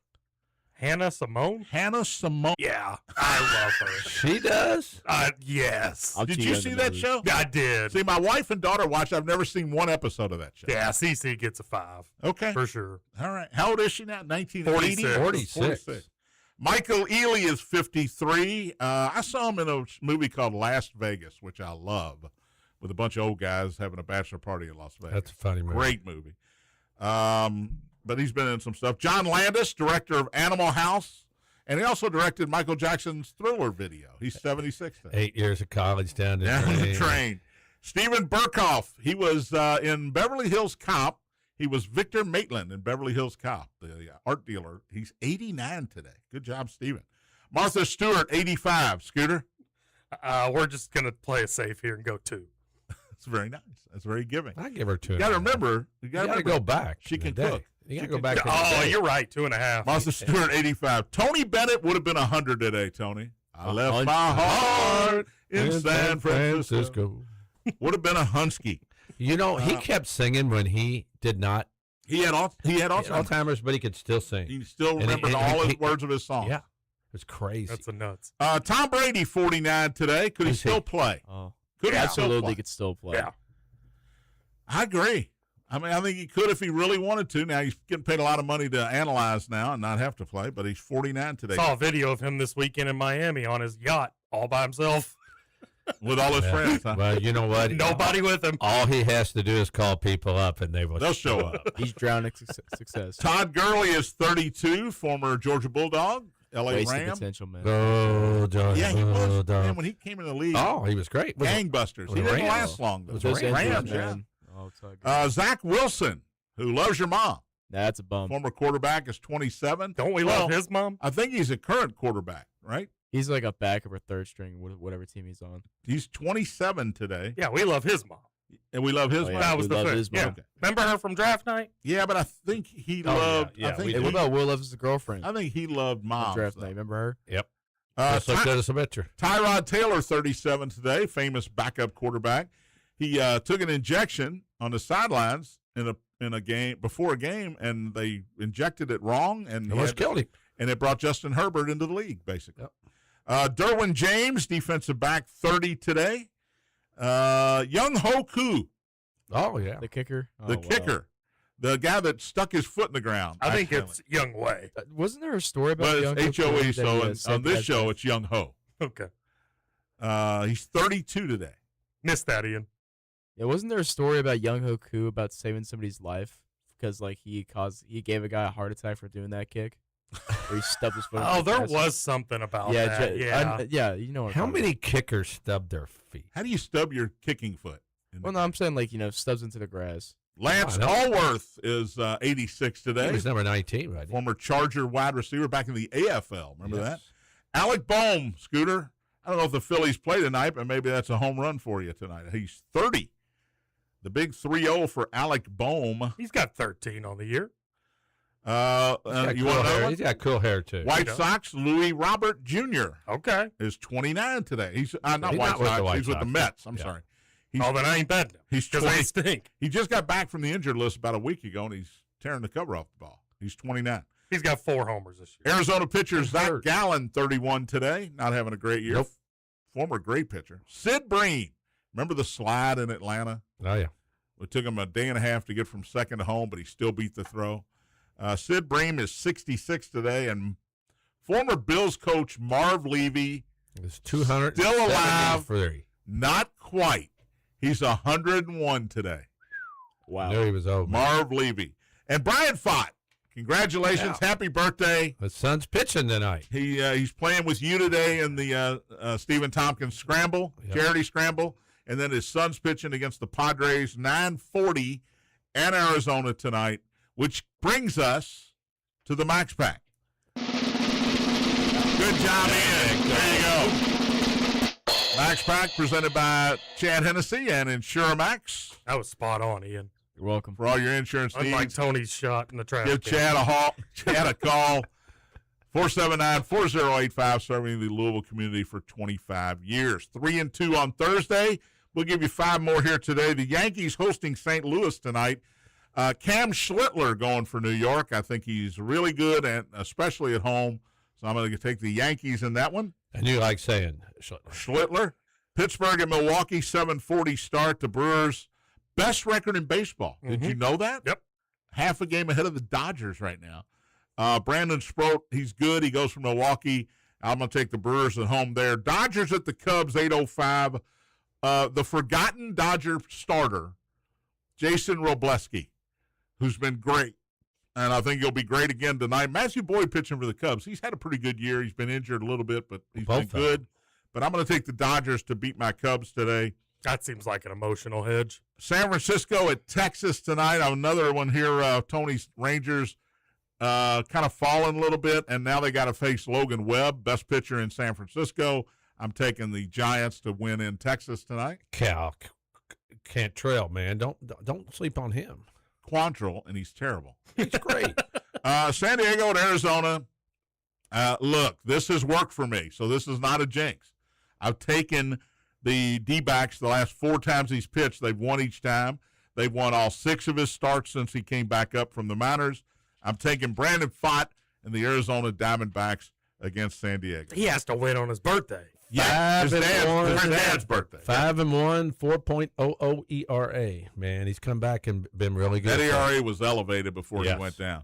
[SPEAKER 7] Hannah Simone?
[SPEAKER 4] Hannah Simone.
[SPEAKER 7] Yeah, I love her.
[SPEAKER 6] She does?
[SPEAKER 7] Yes.
[SPEAKER 5] I'll
[SPEAKER 4] Did
[SPEAKER 5] cheat
[SPEAKER 4] you
[SPEAKER 5] on
[SPEAKER 4] see
[SPEAKER 5] the
[SPEAKER 4] that
[SPEAKER 5] movie.
[SPEAKER 4] show?
[SPEAKER 7] I did.
[SPEAKER 4] See, my wife and daughter watched. I've never seen one episode of that show.
[SPEAKER 7] Yeah, CC gets a 5
[SPEAKER 4] Okay.
[SPEAKER 7] for sure.
[SPEAKER 4] All right. How old is she now? 1980?
[SPEAKER 6] 46.
[SPEAKER 4] Michael Ealy is 53. I saw him in a movie called Las Vegas, which I love, with a bunch of old guys having a bachelor party in Las Vegas.
[SPEAKER 6] That's a funny movie.
[SPEAKER 4] Great movie. But he's been in some stuff. John Landis, director of Animal House, and he also directed Michael Jackson's Thriller video. He's 76 now.
[SPEAKER 6] 8 years of college down the
[SPEAKER 4] Down
[SPEAKER 6] drain.
[SPEAKER 4] the train. Stephen Burkhoff, he was in Beverly Hills Cop. He was Victor Maitland in Beverly Hills Cop, the art dealer. He's 89 today. Good job, Stephen. Martha Stewart, 85. Scooter?
[SPEAKER 7] We're just going to play it safe here and go 2.
[SPEAKER 4] That's very nice. That's very giving.
[SPEAKER 6] I give her 2.
[SPEAKER 4] You got to remember. You
[SPEAKER 6] You
[SPEAKER 4] got
[SPEAKER 6] got to go back.
[SPEAKER 4] She
[SPEAKER 6] in the
[SPEAKER 4] can
[SPEAKER 6] day.
[SPEAKER 4] cook.
[SPEAKER 6] You got to
[SPEAKER 4] She
[SPEAKER 6] go
[SPEAKER 4] can
[SPEAKER 6] back.
[SPEAKER 4] cook.
[SPEAKER 6] in the
[SPEAKER 7] Oh,
[SPEAKER 6] day.
[SPEAKER 7] you're right. 2.5.
[SPEAKER 4] Martha Stewart, 85. Tony Bennett would have been 100 today, Tony. I left my heart in San Francisco. Would have been a Hunsky.
[SPEAKER 6] You know, he kept singing when he did not.
[SPEAKER 4] He had Alzheimer's.
[SPEAKER 6] Alzheimer's, but he could still sing.
[SPEAKER 4] He still
[SPEAKER 6] And
[SPEAKER 4] remembered all his words of his songs.
[SPEAKER 6] Yeah. It was crazy.
[SPEAKER 7] That's a nuts.
[SPEAKER 4] Tom Brady, 49 today. Could he
[SPEAKER 6] Is he?
[SPEAKER 4] still play?
[SPEAKER 5] Oh,
[SPEAKER 4] Could he still
[SPEAKER 5] absolutely
[SPEAKER 4] play?
[SPEAKER 5] could still play.
[SPEAKER 7] Yeah.
[SPEAKER 4] I agree. I mean, I think he could if he really wanted to. Now he's getting paid a lot of money to analyze now and not have to play, but he's 49 today
[SPEAKER 7] Saw a video of him this weekend in Miami on his yacht all by himself.
[SPEAKER 4] with all his friends. Huh?
[SPEAKER 6] Well, you know what?
[SPEAKER 7] Nobody with him.
[SPEAKER 6] All he has to do is call people up, and they will.
[SPEAKER 4] They'll show up.
[SPEAKER 5] He's drowning success.
[SPEAKER 4] Todd Gurley is 32, former Georgia Bulldog, L.A.
[SPEAKER 5] Wasted
[SPEAKER 4] Ram.
[SPEAKER 5] potential, man.
[SPEAKER 6] Go, George,
[SPEAKER 4] Yeah, he was.
[SPEAKER 6] go,
[SPEAKER 4] Man, when he came in the league,
[SPEAKER 6] Oh, he was great.
[SPEAKER 4] gangbusters. He
[SPEAKER 6] with the
[SPEAKER 4] didn't
[SPEAKER 6] Rams.
[SPEAKER 4] last long, though.
[SPEAKER 5] With those injuries,
[SPEAKER 4] Rams, yeah.
[SPEAKER 5] man. Oh, it's all good.
[SPEAKER 4] Zach Wilson, who loves your mom,
[SPEAKER 5] That's a bum.
[SPEAKER 4] former quarterback, is 27.
[SPEAKER 7] Don't we love his mom?
[SPEAKER 4] I think he's a current quarterback, right?
[SPEAKER 5] He's like a backup or third string, whatever team he's on.
[SPEAKER 4] He's 27 today,
[SPEAKER 7] Yeah, we love his mom.
[SPEAKER 4] and we love his
[SPEAKER 5] Oh,
[SPEAKER 4] mom.
[SPEAKER 5] yeah.
[SPEAKER 7] That was
[SPEAKER 5] we
[SPEAKER 7] the
[SPEAKER 5] love
[SPEAKER 7] thing.
[SPEAKER 5] his
[SPEAKER 7] Yeah.
[SPEAKER 5] mom.
[SPEAKER 4] Okay.
[SPEAKER 7] Remember her from draft night?
[SPEAKER 4] Yeah, but I think he
[SPEAKER 6] Oh, yeah,
[SPEAKER 4] loved.
[SPEAKER 6] yeah,
[SPEAKER 4] I think
[SPEAKER 6] we
[SPEAKER 5] Hey,
[SPEAKER 6] do.
[SPEAKER 5] what about Will Levis's girlfriend?
[SPEAKER 4] I think he loved
[SPEAKER 5] On
[SPEAKER 4] moms.
[SPEAKER 5] draft
[SPEAKER 4] though.
[SPEAKER 5] night. Remember her?
[SPEAKER 6] Yep.
[SPEAKER 4] Uh,
[SPEAKER 6] Just looked at his obituary.
[SPEAKER 4] Tyrod Taylor, 37 today, famous backup quarterback. He took an injection on the sidelines in a game before a game, and they injected it wrong, and he
[SPEAKER 6] Almost
[SPEAKER 4] had-
[SPEAKER 6] killed him.
[SPEAKER 4] and it brought Justin Herbert into the league, basically. Derwin James, defensive back, 30 today. Young Ho Koo,
[SPEAKER 6] Oh, yeah.
[SPEAKER 5] The kicker?
[SPEAKER 4] the
[SPEAKER 5] Oh, wow.
[SPEAKER 4] kicker, the guy that stuck his foot in the ground.
[SPEAKER 7] I think
[SPEAKER 4] accidentally.
[SPEAKER 7] it's Young Wei.
[SPEAKER 5] Wasn't there a story about
[SPEAKER 4] But
[SPEAKER 5] young
[SPEAKER 4] it's
[SPEAKER 5] Hope
[SPEAKER 4] HOE,
[SPEAKER 5] that
[SPEAKER 4] so
[SPEAKER 5] he,
[SPEAKER 4] on
[SPEAKER 5] said
[SPEAKER 4] this
[SPEAKER 5] that-
[SPEAKER 4] show, it's Young Ho.
[SPEAKER 7] Okay.
[SPEAKER 4] He's 32 today.
[SPEAKER 7] Missed that, Ian.
[SPEAKER 5] Yeah, wasn't there a story about Young Hoku about saving somebody's life because like he gave a guy a heart attack for doing that kick, or he stubbed his foot. in
[SPEAKER 7] Oh,
[SPEAKER 5] the
[SPEAKER 7] there
[SPEAKER 5] grass?
[SPEAKER 7] was something about
[SPEAKER 5] Yeah,
[SPEAKER 7] that. Yeah.
[SPEAKER 5] yeah, you know what I'm
[SPEAKER 6] How
[SPEAKER 5] talking
[SPEAKER 6] many
[SPEAKER 5] about.
[SPEAKER 6] kickers stubbed their feet?
[SPEAKER 4] How do you stub your kicking foot?
[SPEAKER 5] Well, no, I'm saying like stubs into the grass.
[SPEAKER 4] Lance
[SPEAKER 6] Oh, I know.
[SPEAKER 4] Allworth is 86
[SPEAKER 6] He
[SPEAKER 4] today.
[SPEAKER 6] was number 19, right?
[SPEAKER 4] Former Charger wide receiver back in the AFL. Remember that?
[SPEAKER 6] Yes.
[SPEAKER 4] Alec Boehm, Scooter. I don't know if the Phillies play tonight, but maybe that's a home run for you tonight. He's 30. The big 3-0 for Alec Boehm.
[SPEAKER 7] He's got 13 on the year.
[SPEAKER 6] He's got
[SPEAKER 4] You
[SPEAKER 6] cool
[SPEAKER 4] want another
[SPEAKER 6] hair.
[SPEAKER 4] one?
[SPEAKER 6] He's got cool hair, too.
[SPEAKER 4] White
[SPEAKER 7] know.
[SPEAKER 4] Sox, Louis Robert Jr.
[SPEAKER 7] Okay.
[SPEAKER 4] is 29 today. He's not
[SPEAKER 6] He's
[SPEAKER 4] White
[SPEAKER 6] not with
[SPEAKER 4] Sox.
[SPEAKER 6] the White
[SPEAKER 4] He's with the
[SPEAKER 6] Sox.
[SPEAKER 4] Mets. I'm
[SPEAKER 6] Yeah.
[SPEAKER 4] sorry. He's,
[SPEAKER 7] Oh, then I ain't betting him.
[SPEAKER 4] he's
[SPEAKER 7] Because
[SPEAKER 4] 20.
[SPEAKER 7] they stink.
[SPEAKER 4] He just got back from the injured list about a week ago, and he's tearing the cover off the ball. He's 29.
[SPEAKER 7] He's got 4 homers this year.
[SPEAKER 4] Arizona pitcher Zach
[SPEAKER 6] hurt.
[SPEAKER 4] Gallen, 31 today. Not having a great year.
[SPEAKER 6] Nope.
[SPEAKER 4] Former great pitcher. Sid Breen. Remember the slide in Atlanta?
[SPEAKER 6] Oh, yeah.
[SPEAKER 4] It took him a day and a half to get from second to home, but he still beat the throw. Sid Bream is 66 today, and former Bills coach Marv Levy,
[SPEAKER 6] It was 200.
[SPEAKER 4] Still alive. not quite. He's 101 today.
[SPEAKER 5] Wow.
[SPEAKER 6] Knew he was old.
[SPEAKER 4] Marv Levy. And Brian Fott, congratulations.
[SPEAKER 6] Yeah.
[SPEAKER 4] Happy birthday.
[SPEAKER 6] His son's pitching tonight.
[SPEAKER 4] He's playing with you today in the Stephen Tompkins Scramble,
[SPEAKER 6] Yep.
[SPEAKER 4] Charity Scramble, and then his son's pitching against the Padres, 9:40 at Arizona tonight, which brings us to the Max Pack. Good job, Ian. There you go. Max Pack presented by Chad Hennessy and Insuramax.
[SPEAKER 7] That was spot on, Ian.
[SPEAKER 5] You're welcome.
[SPEAKER 4] For all your insurance
[SPEAKER 7] Unlike
[SPEAKER 4] needs.
[SPEAKER 7] Tony's shot in the trash
[SPEAKER 4] Give
[SPEAKER 7] can.
[SPEAKER 4] Chad a call. 479-4085, serving the Louisville community for 25 years. 3-2 on Thursday. We'll give you 5 more here today. The Yankees hosting St. Louis tonight. Cam Schlittler going for New York. I think he's really good, and especially at home. So I'm going to take the Yankees in that one.
[SPEAKER 6] And you like saying
[SPEAKER 4] Schlittler. Pittsburgh and Milwaukee, 7:40 start. The Brewers, best record in baseball. Did you know that?
[SPEAKER 7] Yep.
[SPEAKER 4] Half a game ahead of the Dodgers right now. Brandon Sproat, he's good. He goes from Milwaukee. I'm going to take the Brewers at home there. Dodgers at the Cubs, 8:05. The forgotten Dodger starter, Jason Robleski, who's been great. And I think he'll be great again tonight. Matthew Boyd pitching for the Cubs. He's had a pretty good year. He's been injured a little bit, but he's been good. But I'm going to take the Dodgers to beat my Cubs today.
[SPEAKER 7] That seems like an emotional hedge.
[SPEAKER 4] San Francisco at Texas tonight. Another one here. Tony's Rangers kind of falling a little bit, and now they got to face Logan Webb, best pitcher in San Francisco. I'm taking the Giants to win in Texas tonight.
[SPEAKER 6] Cantrell, man. Don't sleep on him.
[SPEAKER 4] Quantrill, and he's terrible.
[SPEAKER 6] He's great.
[SPEAKER 4] San Diego and Arizona. Look, this has worked for me, so this is not a jinx. I've taken the D-backs the last 4 times he's pitched. They've won each time. They've won all 6 of his starts since he came back up from the minors. I'm taking Brandon Pfaadt and the Arizona Diamondbacks against San Diego.
[SPEAKER 7] He has to win on his birthday.
[SPEAKER 4] Yeah, his
[SPEAKER 6] 5-1.
[SPEAKER 4] dad's birthday.
[SPEAKER 6] 5-1, 4.00 ERA. Man, he's come back and been really good.
[SPEAKER 4] That ERA was elevated before he went down.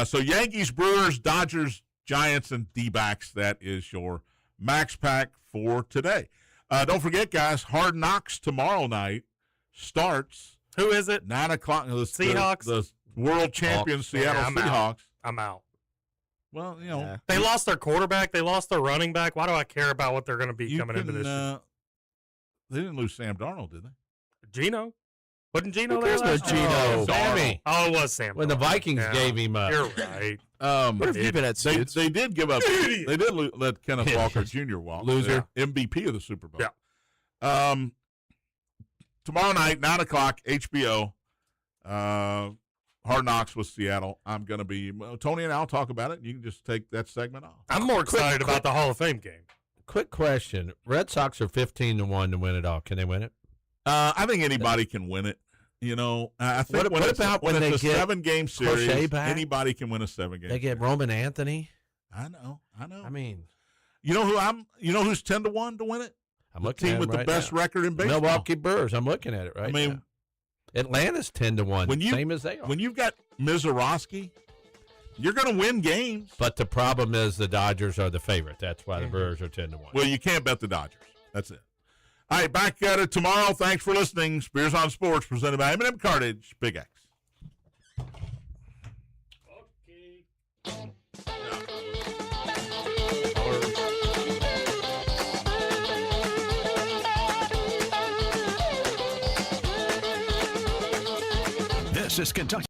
[SPEAKER 4] So Yankees, Brewers, Dodgers, Giants, and D-backs. That is your Max Pack for today. Don't forget, guys, Hard Knocks tomorrow night starts.
[SPEAKER 7] Who is it?
[SPEAKER 4] 9 o'clock. The
[SPEAKER 7] Seahawks?
[SPEAKER 4] The world champion Seattle Seahawks.
[SPEAKER 7] I'm out.
[SPEAKER 4] Well, you know.
[SPEAKER 7] They lost their quarterback. They lost their running back. Why do I care about what they're going to be coming into this year?
[SPEAKER 4] They didn't lose Sam Darnold, did they?
[SPEAKER 7] Gino? Wasn't Gino
[SPEAKER 5] Who
[SPEAKER 7] there
[SPEAKER 5] cares about
[SPEAKER 7] last year?
[SPEAKER 5] Gino?
[SPEAKER 6] Sammy.
[SPEAKER 7] Oh, it was Sam.
[SPEAKER 6] When the
[SPEAKER 7] Darnold.
[SPEAKER 6] Vikings gave him up.
[SPEAKER 7] You're right.
[SPEAKER 5] What have you been at,
[SPEAKER 4] They
[SPEAKER 5] Suits?
[SPEAKER 4] did give up. They did let Kenneth Walker Jr. walk.
[SPEAKER 5] Loser.
[SPEAKER 4] MVP of the Super Bowl.
[SPEAKER 7] Yeah.
[SPEAKER 4] Tomorrow night, 9 o'clock, HBO. Hard Knocks with Seattle. I'm going to be Tony and I'll talk about it. You can just take that segment off.
[SPEAKER 7] I'm more excited about the Hall of Fame game.
[SPEAKER 6] Quick question. Red Sox are 15-1 to win it all. Can they win it?
[SPEAKER 4] I think anybody can win it. You know, I think
[SPEAKER 6] What about when
[SPEAKER 4] it's
[SPEAKER 6] they
[SPEAKER 4] a
[SPEAKER 6] get
[SPEAKER 4] 7-game series,
[SPEAKER 6] Crochet back?
[SPEAKER 4] anybody can win a 7-game.
[SPEAKER 6] They get Roman Anthony.
[SPEAKER 4] I know.
[SPEAKER 6] I mean,
[SPEAKER 4] You know who's 10-1 to win it?
[SPEAKER 6] I'm
[SPEAKER 4] The
[SPEAKER 6] looking
[SPEAKER 4] team
[SPEAKER 6] at
[SPEAKER 4] with
[SPEAKER 6] it
[SPEAKER 4] the
[SPEAKER 6] right
[SPEAKER 4] best
[SPEAKER 6] now.
[SPEAKER 4] record in baseball.
[SPEAKER 6] Milwaukee Brewers. I'm looking at it right now. Atlanta's 10-1, same as they are.
[SPEAKER 4] When you've got Mizorowski, you're going to win games.
[SPEAKER 6] But the problem is the Dodgers are the favorite. That's why the Brewers are 10-1.
[SPEAKER 4] Well, you can't bet the Dodgers. That's it. All right, back at it tomorrow. Thanks for listening. Spears on Sports, presented by M&M Cartage, Big X.
[SPEAKER 3] This is Kentucky.